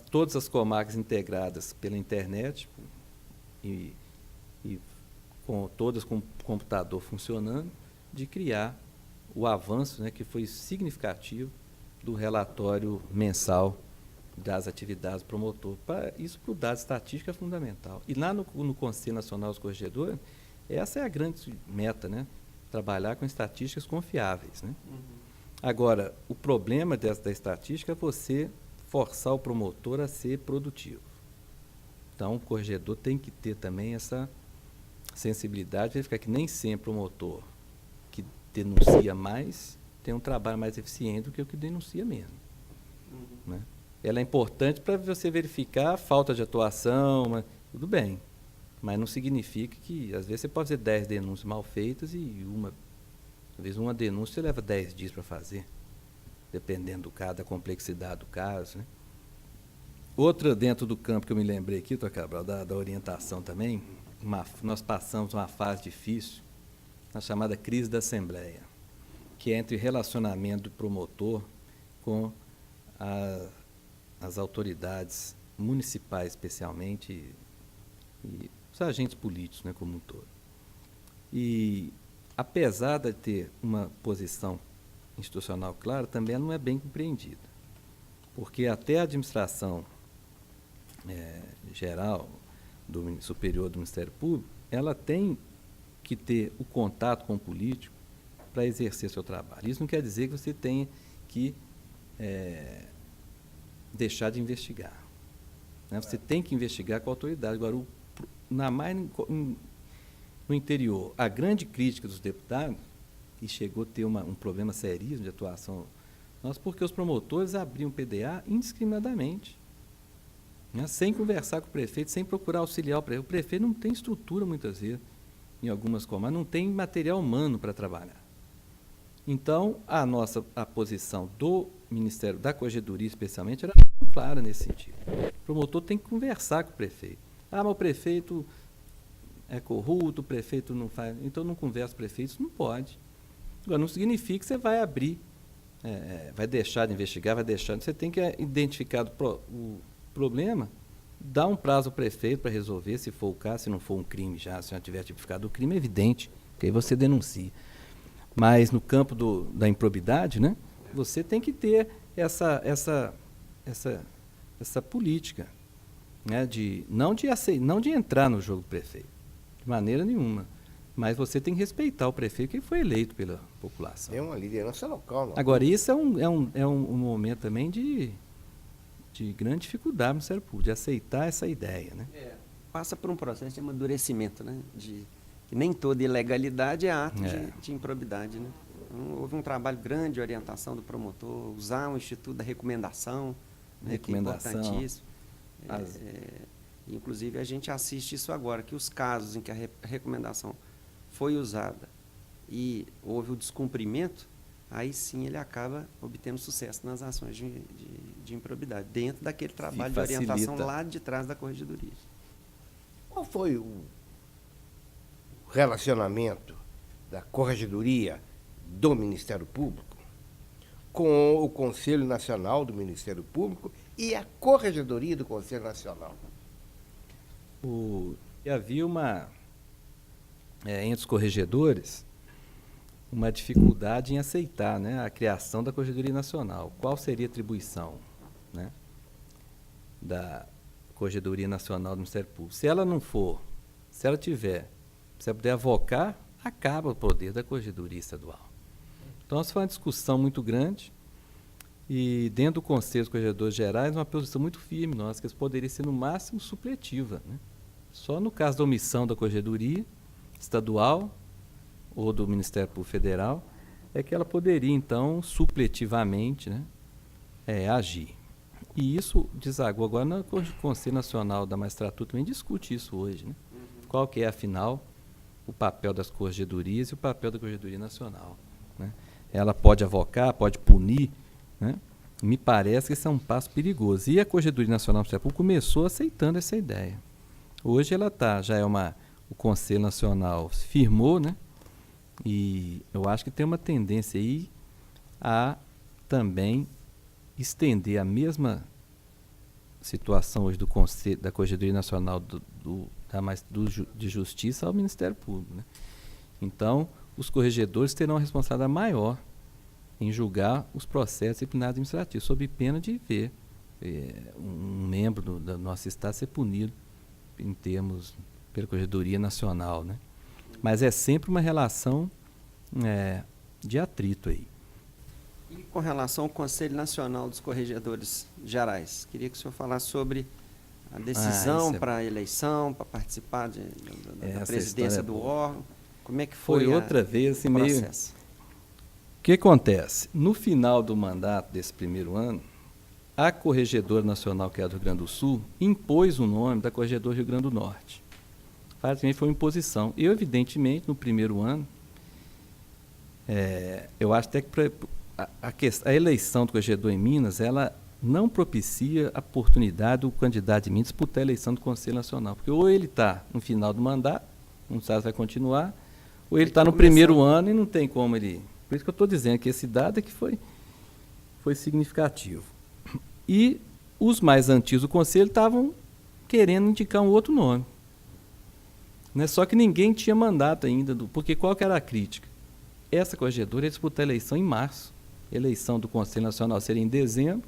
todas as comarcas integradas pela internet e todas com o computador funcionando, de criar o avanço, né, que foi significativo do relatório mensal das atividades do promotor. Isso para o dado estatístico é fundamental. E lá no Conselho Nacional dos Corregedores, essa é a grande meta, né? Trabalhar com estatísticas confiáveis, né? Agora, o problema da estatística é você forçar o promotor a ser produtivo. Então, o corregedor tem que ter também essa sensibilidade, verificar que nem sempre o promotor que denuncia mais tem um trabalho mais eficiente do que o que denuncia menos. Né? Ela é importante para você verificar a falta de atuação, mas, tudo bem, mas não significa que, às vezes, você pode fazer 10 denúncias mal feitas e às vezes uma denúncia você leva 10 dias para fazer, dependendo do caso, da complexidade do caso. Né? Outra dentro do campo que eu me lembrei aqui, Dr. Cabral, da orientação também, nós passamos uma fase difícil, a chamada crise da Assembleia, que é entre relacionamento do promotor com as autoridades municipais, especialmente, e os agentes políticos, né, como um todo. E, apesar de ter uma posição institucional clara, também ela não é bem compreendida, porque até a administração geral, superior do Ministério Público, ela tem que ter o contato com o político para exercer seu trabalho. Isso não quer dizer que você tenha que deixar de investigar. Né? Você tem que investigar com a autoridade. Agora, no interior, a grande crítica dos deputados, e chegou a ter um problema seríssimo de atuação nossa, porque os promotores abriam PDA indiscriminadamente, né? Sem conversar com o prefeito, sem procurar auxiliar o prefeito. O prefeito não tem estrutura, muitas vezes, em algumas comarcas, não tem material humano para trabalhar. Então, a posição do Ministério, da Corregedoria especialmente, era muito clara nesse sentido. O promotor tem que conversar com o prefeito. Mas o prefeito é corrupto, o prefeito não faz, então não conversa com o prefeito, isso não pode. Agora, não significa que você vai abrir, vai deixar de investigar, você tem que identificar o problema, dar um prazo ao prefeito para resolver, se for o caso, se não for um crime já, se já tiver tipificado o crime, é evidente, que aí você denuncia. Mas no campo da improbidade, né, você tem que ter essa política, né, não de entrar no jogo do prefeito, de maneira nenhuma, mas você tem que respeitar o prefeito que foi eleito pela população. É uma liderança local. Não. Agora, isso é um momento também de grande dificuldade no Ministério Público, de aceitar essa ideia. Né? Passa por um processo de amadurecimento, né? Que nem toda ilegalidade é ato de improbidade. Né? Então, houve um trabalho grande de orientação do promotor, usar o Instituto da Recomendação, né, que é importantíssimo. Inclusive, a gente assiste isso agora, que os casos em que a recomendação foi usada e houve o descumprimento, aí sim ele acaba obtendo sucesso nas ações de improbidade, dentro daquele trabalho de orientação lá de trás da Corregedoria. Qual foi o relacionamento da Corregedoria do Ministério Público com o Conselho Nacional do Ministério Público e a Corregedoria do Conselho Nacional? Havia entre os corregedores, uma dificuldade em aceitar, né, a criação da Corregedoria Nacional. Qual seria a atribuição, né, da Corregedoria Nacional do Ministério Público? Se ela tiver Se puder avocar, acaba o poder da Corregedoria Estadual. Então, essa foi uma discussão muito grande e, dentro do Conselho dos Corregedores Gerais, uma posição muito firme nossa, que eles poderiam ser, no máximo, supletiva, né? Só no caso da omissão da Corregedoria Estadual ou do Ministério Público Federal é que ela poderia, então, supletivamente, né, agir. E isso desagou agora no Conselho Nacional da Magistratura, também discute isso hoje, né? Qual que é, afinal, o papel das corregedorias e o papel da Corregedoria Nacional, né? Ela pode avocar, pode punir, né? Me parece que esse é um passo perigoso. E a Corregedoria Nacional do Ministério Público começou aceitando essa ideia. Hoje ela o Conselho Nacional firmou, né? E eu acho que tem uma tendência aí a também estender a mesma situação hoje do Conselho, da Corregedoria Nacional de Justiça ao Ministério Público, né? Então, os corregedores terão uma responsabilidade maior em julgar os processos disciplinares administrativos, sob pena de ver um membro do nosso Estado ser punido em termos pela Corregedoria Nacional, né? Mas é sempre uma relação de atrito aí. E com relação ao Conselho Nacional dos Corregedores Gerais, queria que o senhor falasse sobre a decisão para a eleição, para participar da presidência do órgão. Como é que foi outra vez assim, o processo? O que acontece? No final do mandato desse primeiro ano, a Corregedora Nacional, que é do Rio Grande do Sul, impôs o nome da Corregedora do Rio Grande do Norte. Praticamente foi uma imposição. Eu, evidentemente, no primeiro ano, eu acho até que a eleição do corregedor em Minas, ela não propicia a oportunidade do candidato de Minas disputar a eleição do Conselho Nacional. Porque ou ele está no final do mandato, não sabe se vai continuar, ou ele está no primeiro ano e não tem como ele... Por isso que eu estou dizendo que esse dado é que foi significativo. E os mais antigos do Conselho estavam querendo indicar um outro nome. Né? Só que ninguém tinha mandato ainda, porque qual que era a crítica? Essa corregedora ia disputar a eleição em março. A eleição do Conselho Nacional seria em dezembro,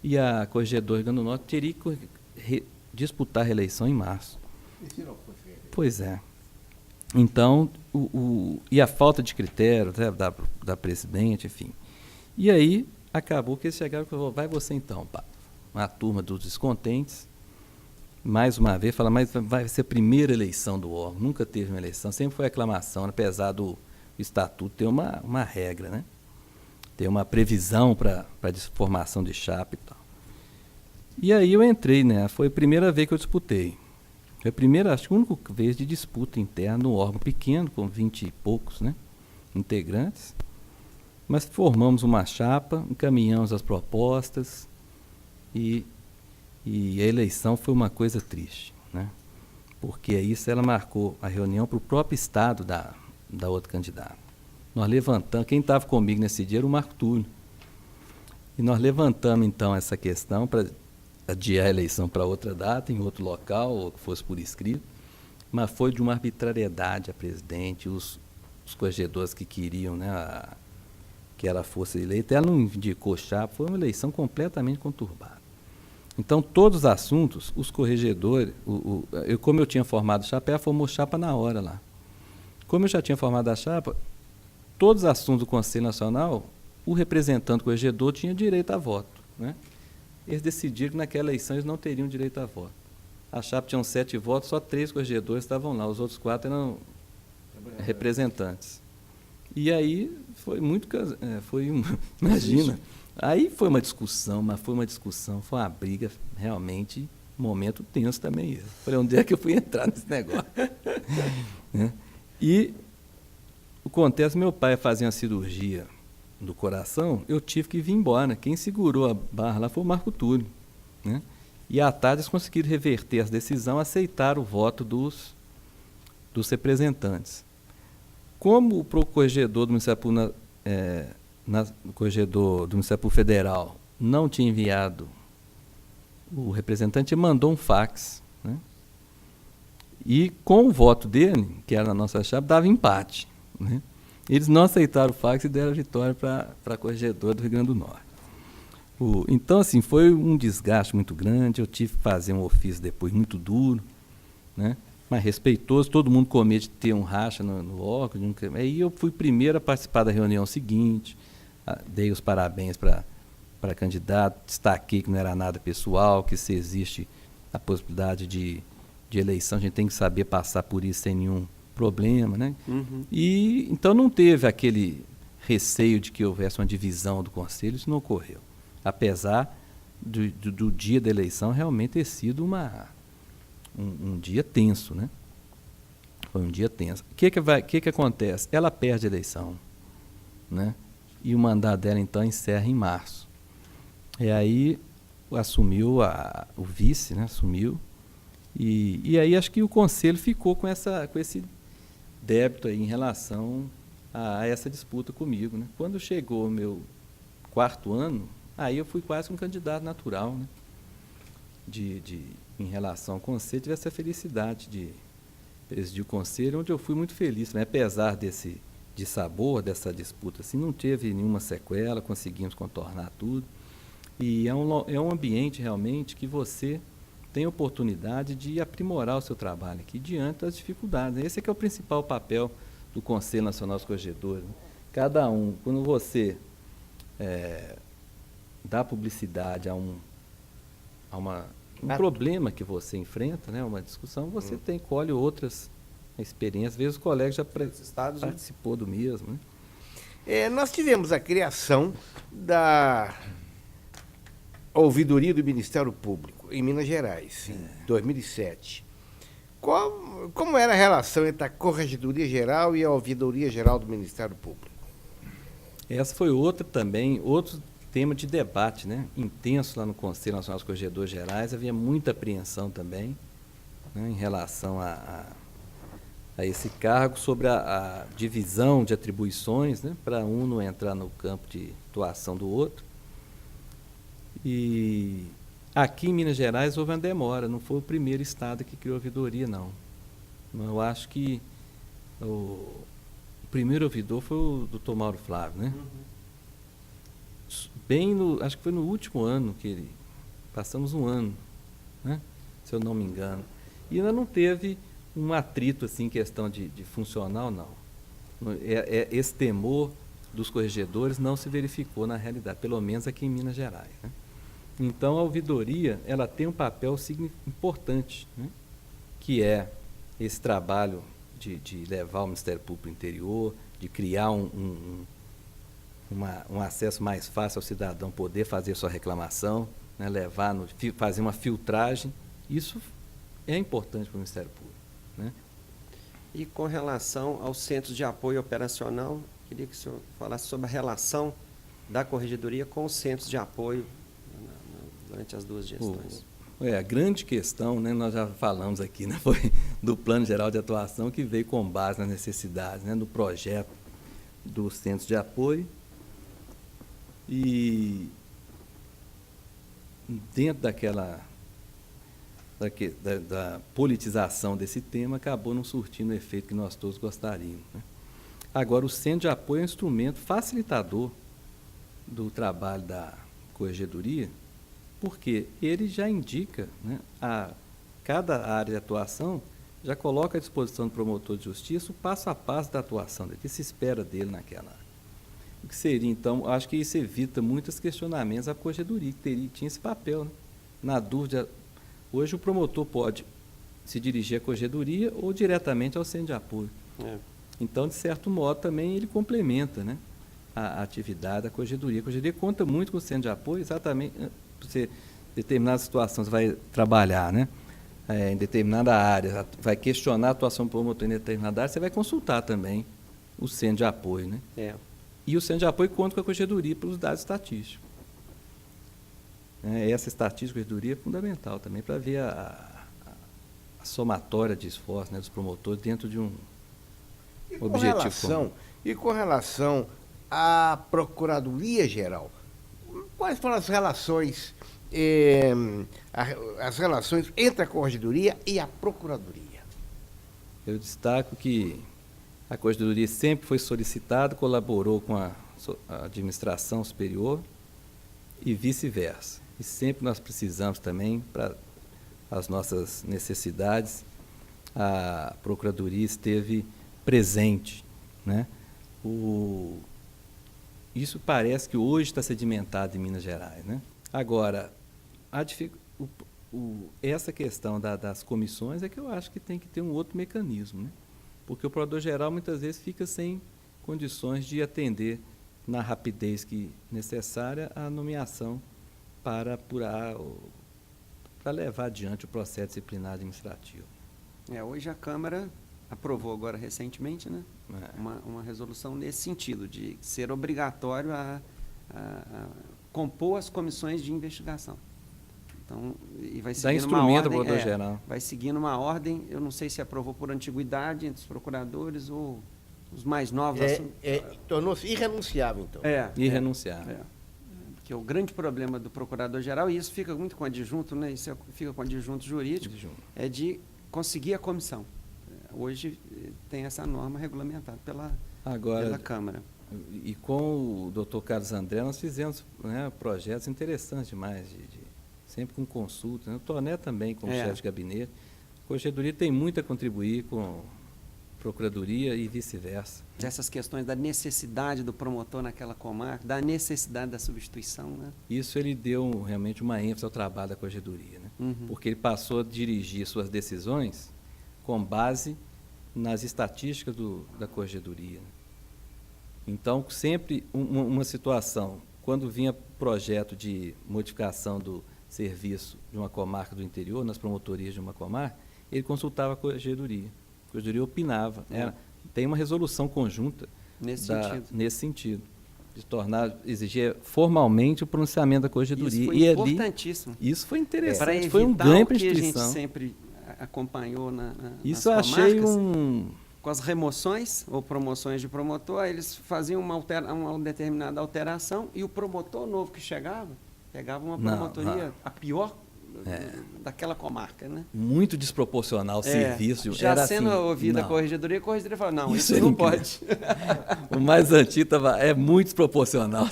e a Corregedora do Rio Grande do Norte teria que disputar a reeleição em março. Isso não foi feito. Pois é. Então, e a falta de critério, né, da presidente, enfim. E aí, acabou que eles chegaram e falaram, vai você então, pá. Uma turma dos descontentes, mais uma vez, fala, mas vai ser a primeira eleição do órgão, nunca teve uma eleição, sempre foi aclamação, apesar do estatuto ter uma regra, né? Ter uma previsão para a formação de chapa e tal. E aí eu entrei, né? Foi a primeira vez que eu disputei. Foi a primeira, acho que a única vez de disputa interna no órgão pequeno, com 20 e poucos, né, integrantes. Mas formamos uma chapa, encaminhamos as propostas e a eleição foi uma coisa triste, né? Porque isso ela marcou a reunião para o próprio estado da outra candidata. Nós levantamos, quem estava comigo nesse dia era o Marco Túlio. E nós levantamos, então, essa questão para adiar a eleição para outra data, em outro local, ou que fosse por escrito, mas foi de uma arbitrariedade a presidente, os corregedores que queriam, né, que ela fosse eleita, ela não indicou chapa, foi uma eleição completamente conturbada. Então, todos os assuntos, os corregedores, como eu tinha formado chapa, ela formou chapa na hora lá. Como eu já tinha formado a chapa, todos os assuntos do Conselho Nacional, o representante do corregedor tinha direito a voto, né? Eles decidiram que naquela eleição eles não teriam direito a voto. A chapa tinha 7 votos, só 3 corregedores estavam lá, os outros 4 eram representantes. E aí foi muito... imagina, aí foi uma discussão, foi uma briga, realmente, um momento tenso também. Falei, onde é que eu fui entrar nesse negócio? Né? E acontece, meu pai fazia uma cirurgia do coração, eu tive que vir embora. Quem segurou a barra lá foi o Marco Túlio, né? E à tarde eles conseguiram reverter a decisão, aceitar o voto dos representantes. Como o corregedor do Ministério Público, o corregedor do Ministério Público Federal não tinha enviado o representante, mandou um fax, né? E com o voto dele, que era na nossa chapa, dava empate, né? Eles não aceitaram o fax e deram a vitória para a corregedora do Rio Grande do Norte. Então, assim, foi um desgaste muito grande, eu tive que fazer um ofício depois muito duro, né? mais respeitoso, todo mundo com medo de ter um racha no órgão. Aí eu fui primeiro a participar da reunião seguinte, dei os parabéns para candidato, destaquei que não era nada pessoal, que se existe a possibilidade de eleição, a gente tem que saber passar por isso sem nenhum problema, né? Uhum. E então não teve aquele receio de que houvesse uma divisão do conselho, isso não ocorreu. Apesar do dia da eleição realmente ter sido um dia tenso, né? Foi um dia tenso. O que acontece? Ela perde a eleição, né? E o mandato dela, então, encerra em março. E aí assumiu o vice, né? Assumiu. E aí acho que o conselho ficou com esse débito aí em relação a essa disputa comigo, né? Quando chegou o meu 4º ano, aí eu fui quase um candidato natural, né? Em relação ao conselho, tive essa felicidade de presidir o conselho, onde eu fui muito feliz, né? Apesar desse dissabor, dessa disputa, assim, não teve nenhuma sequela, conseguimos contornar tudo. E é um ambiente realmente que você tem oportunidade de aprimorar o seu trabalho aqui diante das dificuldades. Esse é que é o principal papel do Conselho Nacional dos Corregedores, né? Cada um, quando você dá publicidade a um problema que você enfrenta, né, uma discussão, você colhe outras experiências. Às vezes o colega já participou do mesmo, né? Nós tivemos a criação da Ouvidoria do Ministério Público em Minas Gerais, em 2007. Como era a relação entre a Corregedoria Geral e a Ouvidoria Geral do Ministério Público? Essa foi outro tema de debate, né? Intenso lá no Conselho Nacional dos Corregedores Gerais. Havia muita apreensão também, né, em relação a esse cargo, sobre a divisão de atribuições, né, para um não entrar no campo de atuação do outro. E aqui em Minas Gerais houve uma demora, não foi o primeiro estado que criou a ouvidoria, não. Eu acho que o primeiro ouvidor foi o doutor Mauro Flávio, né? Acho que foi no último ano passamos um ano, né? Se eu não me engano. E ainda não teve um atrito assim, em questão de funcional, não. Esse temor dos corregedores não se verificou na realidade, pelo menos aqui em Minas Gerais, né? Então, a ouvidoria, ela tem um papel importante, né? Que é esse trabalho de levar o Ministério Público para o interior, de criar um acesso mais fácil ao cidadão poder fazer sua reclamação, né? Fazer uma filtragem. Isso é importante para o Ministério Público, né? E com relação aos centros de apoio operacional, queria que o senhor falasse sobre a relação da Corregedoria com os centros de apoio durante as duas gestões. A grande questão, né, nós já falamos aqui, né, foi do Plano Geral de Atuação, que veio com base nas necessidades, né, do projeto dos centros de apoio. E dentro da politização desse tema, acabou não surtindo o efeito que nós todos gostaríamos, né? Agora, o centro de apoio é um instrumento facilitador do trabalho da corregedoria, porque ele já indica, né, cada área de atuação, já coloca à disposição do promotor de justiça o passo a passo da atuação dele, o que se espera dele naquela área. O que seria, então, acho que isso evita muitos questionamentos à corregedoria, que tinha esse papel, né? Na dúvida, hoje o promotor pode se dirigir à corregedoria ou diretamente ao centro de apoio. Então, de certo modo, também ele complementa, né, a atividade da corregedoria. A corregedoria conta muito com o centro de apoio, exatamente, você, em determinadas situações, vai trabalhar, né, em determinada área, vai questionar a atuação do promotor em determinada área, você vai consultar também o centro de apoio, né? E o centro de apoio conta com a corregedoria pelos dados estatísticos. Essa estatística da corregedoria é fundamental também para ver a somatória de esforços, né, dos promotores dentro de um objetivo comum. E com relação à Procuradoria Geral, quais foram as relações entre a Corregedoria e a Procuradoria? Eu destaco que a Corregedoria sempre foi solicitada, colaborou com a administração superior e vice-versa. E sempre nós precisamos também, para as nossas necessidades, a Procuradoria esteve presente, né? Isso parece que hoje está sedimentado em Minas Gerais, né? Agora, essa questão das comissões é que eu acho que tem que ter um outro mecanismo, né? Porque o Procurador-Geral muitas vezes fica sem condições de atender na rapidez necessária a nomeação para apurar, para levar adiante o processo disciplinar administrativo. Hoje a Câmara aprovou agora recentemente, né, É. uma resolução nesse sentido, de ser obrigatório a compor as comissões de investigação. Então, e vai Dá seguindo uma instrumento ao ordem, Procurador-Geral. vai seguindo uma ordem, eu não sei se aprovou por antiguidade entre os procuradores ou os mais novos. Tornou-se irrenunciável, então. Irrenunciável. Porque o grande problema do Procurador-Geral, e isso fica muito com adjunto, né, isso fica com adjunto jurídico, é de conseguir a comissão. Hoje tem essa norma regulamentada pela Câmara. E com o doutor Carlos André, nós fizemos, né, projetos interessantes demais, sempre com consulta, né? O Toné também, como chefe de gabinete. A Corregedoria tem muito a contribuir com a Procuradoria e vice-versa. Dessas questões da necessidade do promotor naquela comarca, da necessidade da substituição, né? Isso ele deu realmente uma ênfase ao trabalho da Corregedoria, né? Porque ele passou a dirigir suas decisões com base nas estatísticas da Corregedoria, né? Então, sempre uma situação, quando vinha projeto de modificação do serviço de uma comarca do interior, nas promotorias de uma comarca, ele consultava a Corregedoria. A Corregedoria opinava. Tem uma resolução conjunta nesse sentido, de exigir formalmente o pronunciamento da Corregedoria. Isso foi importantíssimo. Isso foi interessante, para foi um ganho para a que a instituição. gente sempre acompanhou Isso eu achei com as remoções ou promoções de promotor, eles faziam uma determinada alteração e o promotor novo que chegava, pegava uma promotoria, a pior daquela comarca, né? Muito desproporcional o serviço. Já era sendo assim, ouvida a Corregedoria falava, não, isso não pode. O mais antigo é muito desproporcional.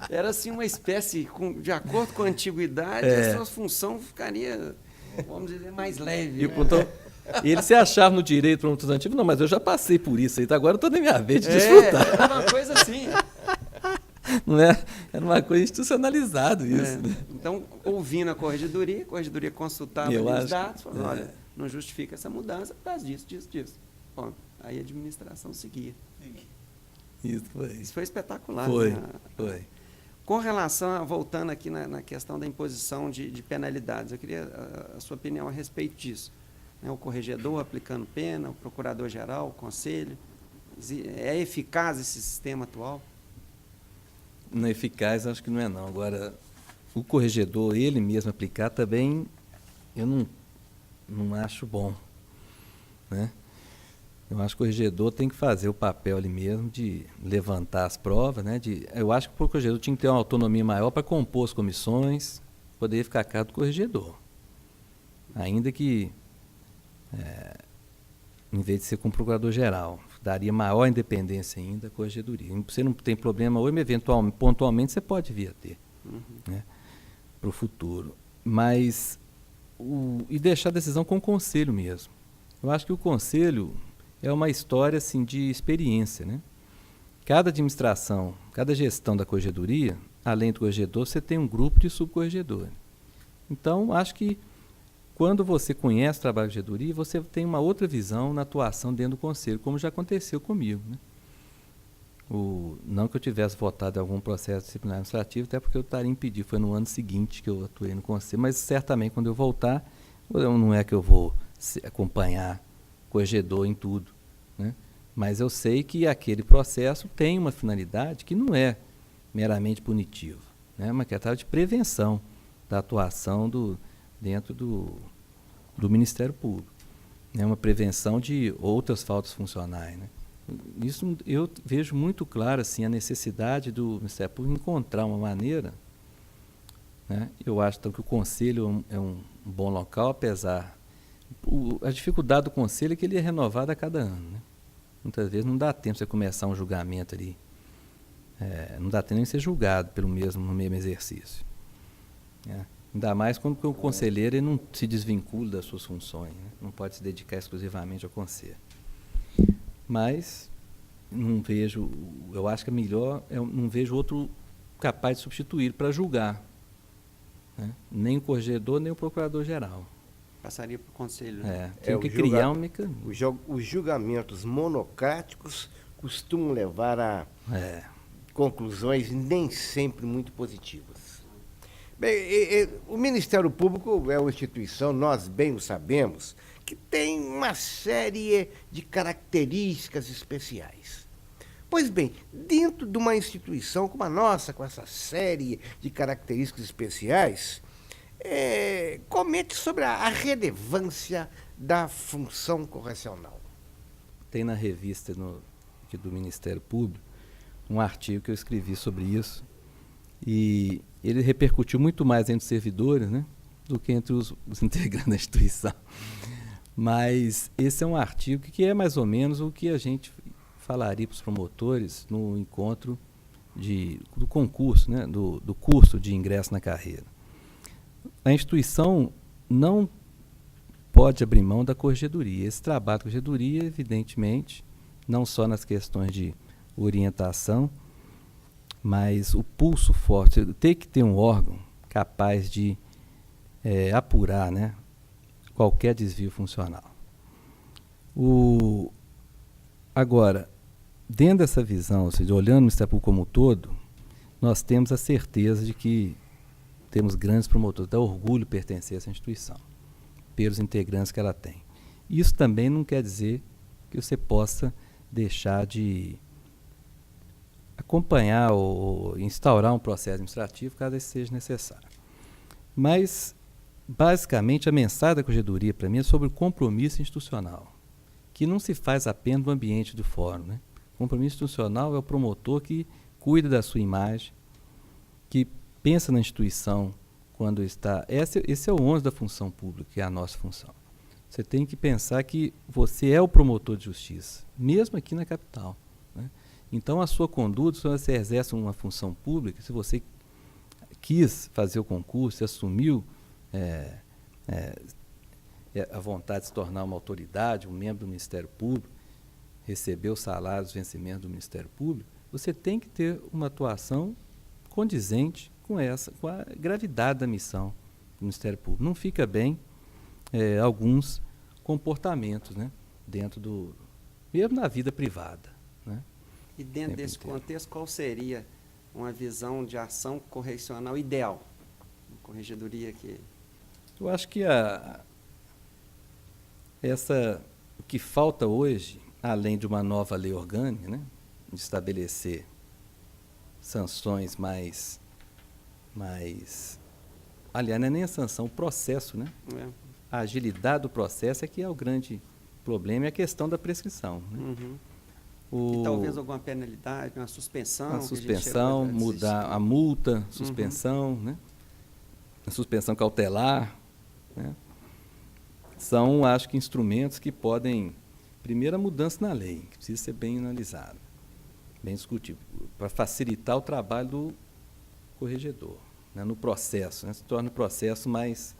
Era assim uma espécie, de acordo com a antiguidade, a sua função ficaria, vamos dizer, mais leve. E ele se achava no direito para promotor antigo, não, mas eu já passei por isso aí, agora eu estou na minha vez de desfrutar. Era uma coisa assim. Não é? Era uma coisa institucionalizada isso. Né? Então, ouvindo a Corregedoria consultava os dados, falando, olha, não justifica essa mudança por causa disso. Bom, aí a administração seguia. Isso foi espetacular. Foi. Com relação, voltando aqui na questão da imposição de penalidades, eu queria a sua opinião a respeito disso. O corregedor aplicando pena, o procurador-geral, o conselho. É eficaz esse sistema atual? Não é eficaz, acho que não é não. Agora, o corregedor, ele mesmo aplicar também, eu não acho bom, né? Eu acho que o corregedor tem que fazer o papel ali mesmo de levantar as provas, né? Eu acho que o corregedor tinha que ter uma autonomia maior para compor as comissões, poderia ficar a cargo do corregedor. Ainda que, em vez de ser com o procurador-geral, daria maior independência ainda à corregedoria. Você não tem problema hoje, eventualmente, pontualmente, você pode vir a ter, né, para o futuro. Mas, e deixar a decisão com o conselho mesmo. Eu acho que o conselho é uma história assim, de experiência, né? Cada administração, cada gestão da corregedoria, além do corregedor, você tem um grupo de subcorregedores. Então, acho que quando você conhece o trabalho de corregedoria, você tem uma outra visão na atuação dentro do conselho, como já aconteceu comigo, né? Não que eu tivesse votado em algum processo disciplinar administrativo, até porque eu estaria impedido, foi no ano seguinte que eu atuei no conselho, mas certamente quando eu voltar, não é que eu vou acompanhar o corregedor em tudo, né? Mas eu sei que aquele processo tem uma finalidade que não é meramente punitiva, né? Mas que é de prevenção da atuação dentro do Ministério Público. É uma prevenção de outras faltas funcionais, né? Isso eu vejo muito claro assim, a necessidade do Ministério Público encontrar uma maneira, né? Eu acho então, que o Conselho é um bom local, apesar... a dificuldade do Conselho é que ele é renovado a cada ano, né? Muitas vezes não dá tempo de você começar um julgamento ali. Não dá tempo nem de ser julgado no mesmo exercício, né? Ainda mais quando o conselheiro ele não se desvincula das suas funções, né? Não pode se dedicar exclusivamente ao conselho. Mas não vejo, eu acho que é melhor, eu não vejo outro capaz de substituir para julgar, né? Nem o corregedor, nem o procurador-geral. Passaria para o conselho, né? Tem que criar um mecanismo. Os julgamentos monocráticos costumam levar a conclusões nem sempre muito positivas. Bem, o Ministério Público é uma instituição, nós bem o sabemos, que tem uma série de características especiais. Pois bem, dentro de uma instituição como a nossa, com essa série de características especiais, comente sobre a relevância da função correcional. Tem na revista aqui do Ministério Público um artigo que eu escrevi sobre isso, e ele repercutiu muito mais entre os servidores, né, do que entre os integrantes da instituição. Mas esse é um artigo que é mais ou menos o que a gente falaria para os promotores no encontro do concurso, né, do curso de ingresso na carreira. A instituição não pode abrir mão da corregedoria. Esse trabalho da corregedoria, evidentemente, não só nas questões de orientação, mas o pulso forte, tem que ter um órgão capaz de apurar, né, qualquer desvio funcional. Agora, dentro dessa visão, ou seja, olhando o Ministério Público como um todo, nós temos a certeza de que temos grandes promotores, dá orgulho pertencer a essa instituição, pelos integrantes que ela tem. Isso também não quer dizer que você possa deixar de acompanhar ou instaurar um processo administrativo, caso esse seja necessário. Mas, basicamente, a mensagem da corregedoria, para mim, é sobre o compromisso institucional, que não se faz apenas no ambiente do fórum, né? O compromisso institucional é o promotor que cuida da sua imagem, que pensa na instituição quando está... Esse é o ônus da função pública, que é a nossa função. Você tem que pensar que você é o promotor de justiça, mesmo aqui na capital, né? Então, a sua conduta, se você exerce uma função pública, se você quis fazer o concurso, se assumiu a vontade de se tornar uma autoridade, um membro do Ministério Público, receber os salários, os vencimentos do Ministério Público, você tem que ter uma atuação condizente com a gravidade da missão do Ministério Público. Não fica bem alguns comportamentos, né, mesmo na vida privada, né? E dentro desse contexto, qual seria uma visão de ação correcional ideal? Uma corregedoria que... Eu acho que o que falta hoje, além de uma nova lei orgânica, né, de estabelecer sanções mais... Aliás, não é nem a sanção, o processo, né? A agilidade do processo é que é o grande problema, e a questão da prescrição, né? Uhum. E talvez alguma penalidade, uma suspensão. Uma suspensão, mudar a multa, suspensão, né? A suspensão cautelar, né? São, acho que, instrumentos que podem... Primeiro, a mudança na lei, que precisa ser bem analisada, bem discutido, para facilitar o trabalho do corregedor, né, no processo, né? Se torna o processo mais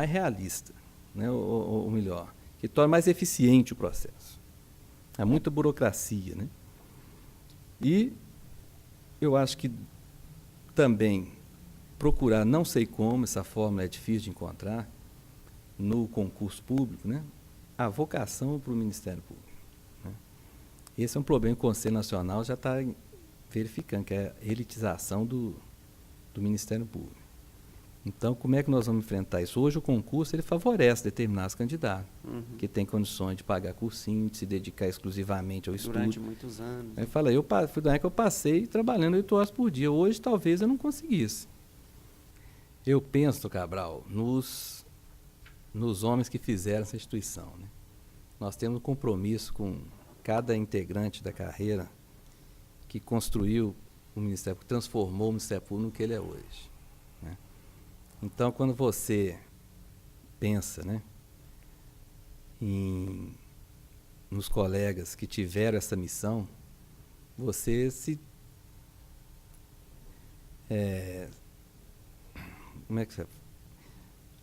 realista, né? Ou melhor, que torna mais eficiente o processo. Há muita burocracia, né? E eu acho que também procurar, não sei como, essa fórmula é difícil de encontrar, no concurso público, né, a vocação para o Ministério Público, né? Esse é um problema que o Conselho Nacional já está verificando, que é a elitização do Ministério Público. Então, como é que nós vamos enfrentar isso? Hoje o concurso ele favorece determinados candidatos, que têm condições de pagar cursinho, de se dedicar exclusivamente ao estudo. Durante muitos anos. Aí fala, fui da época que eu passei trabalhando 8 horas por dia. Hoje, talvez, eu não conseguisse. Eu penso, Cabral, nos homens que fizeram essa instituição, né? Nós temos um compromisso com cada integrante da carreira que construiu o Ministério Público, transformou o Ministério Público no que ele é hoje, né? Então, quando você pensa, né, nos colegas que tiveram essa missão, você como é que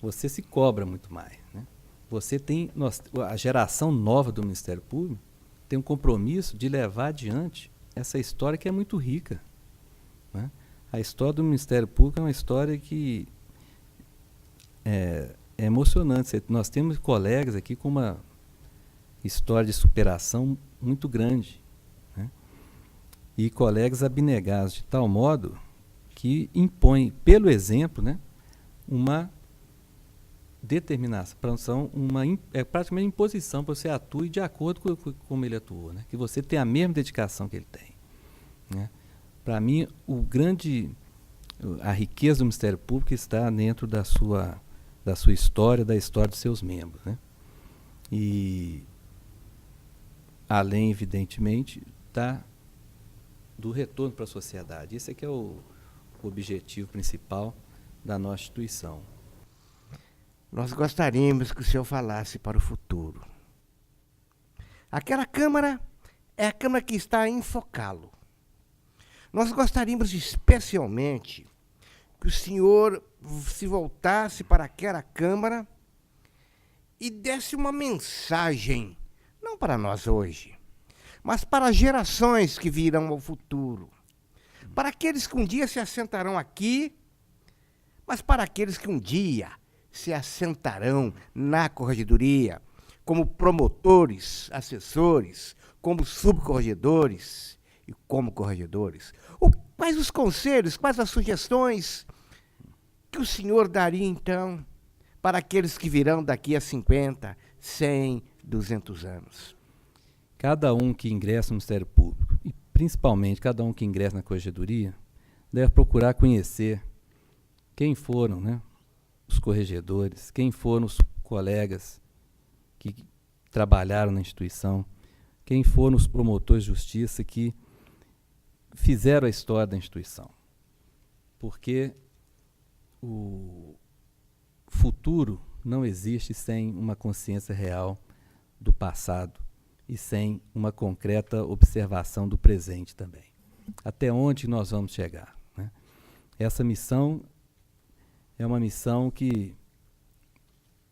você se cobra muito mais, né? Você tem, a geração nova do Ministério Público tem um compromisso de levar adiante essa história que é muito rica, né? A história do Ministério Público é uma história que é emocionante. Nós temos colegas aqui com uma história de superação muito grande, né? E colegas abnegados de tal modo que impõem, pelo exemplo, né, uma determinação, praticamente imposição para você atue de acordo com como ele atuou, né? Que você tenha a mesma dedicação que ele tem, né? Para mim, a riqueza do Ministério Público está dentro da sua história, da história dos seus membros, né? E além, evidentemente, do retorno para a sociedade. Esse aqui é o objetivo principal da nossa instituição. Nós gostaríamos que o senhor falasse para o futuro. Aquela Câmara é a Câmara que está em Focá-lo. Nós gostaríamos especialmente que o senhor se voltasse para aquela Câmara e desse uma mensagem, não para nós hoje, mas para as gerações que virão ao futuro, para aqueles que um dia se assentarão aqui, mas para aqueles que um dia se assentarão na corregedoria, como promotores, assessores, como subcorregedores e como corregedores. Quais os conselhos, quais as sugestões que o senhor daria, então, para aqueles que virão daqui a 50, 100, 200 anos? Cada um que ingressa no Ministério Público, e principalmente cada um que ingressa na corregedoria, deve procurar conhecer quem foram, né, os corregedores, quem foram os colegas que trabalharam na instituição, quem foram os promotores de justiça que fizeram a história da instituição. Porque o futuro não existe sem uma consciência real do passado e sem uma concreta observação do presente também. Até onde nós vamos chegar, né? Essa missão é uma missão que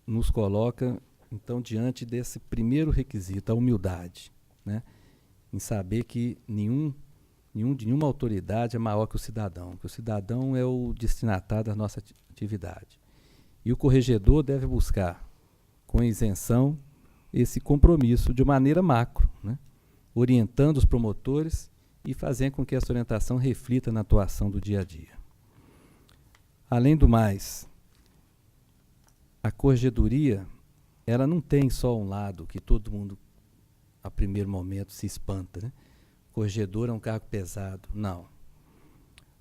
nos coloca, então, diante desse primeiro requisito, a humildade, né? Em saber que nenhuma autoridade é maior que o cidadão é o destinatário da nossa atividade. E o corregedor deve buscar, com isenção, esse compromisso de maneira macro, né? Orientando os promotores e fazendo com que essa orientação reflita na atuação do dia a dia. Além do mais, a corregedoria, ela não tem só um lado que todo mundo, a primeiro momento, se espanta, né? O corregedor é um cargo pesado. Não.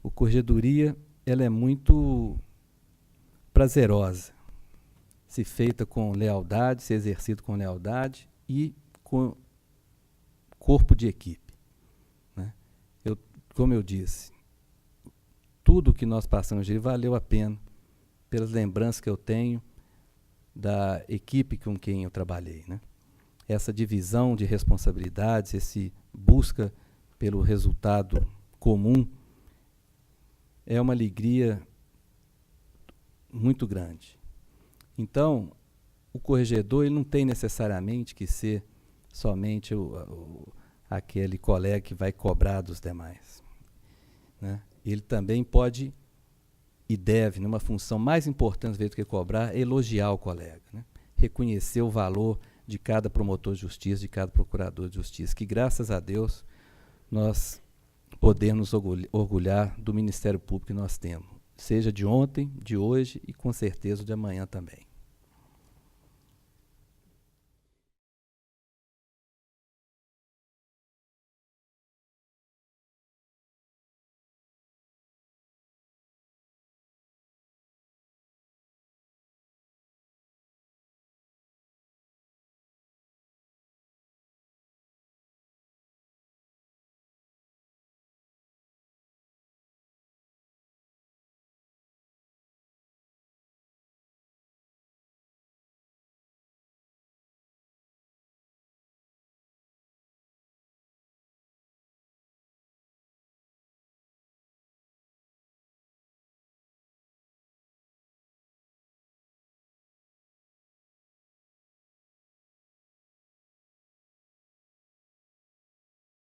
A corregedoria, ela é muito prazerosa, se feita com lealdade, se exercida com lealdade e com corpo de equipe, né? Como eu disse, tudo que nós passamos de valeu a pena pelas lembranças que eu tenho da equipe com quem eu trabalhei, né? Essa divisão de responsabilidades, esse busca pelo resultado comum é uma alegria muito grande. Então, o corregedor ele não tem necessariamente que ser somente aquele colega que vai cobrar dos demais, né? Ele também pode e deve, numa função mais importante do que cobrar, elogiar o colega, né? Reconhecer o valor de cada promotor de justiça, de cada procurador de justiça, que graças a Deus nós podemos orgulhar do Ministério Público que nós temos, seja de ontem, de hoje e com certeza de amanhã também.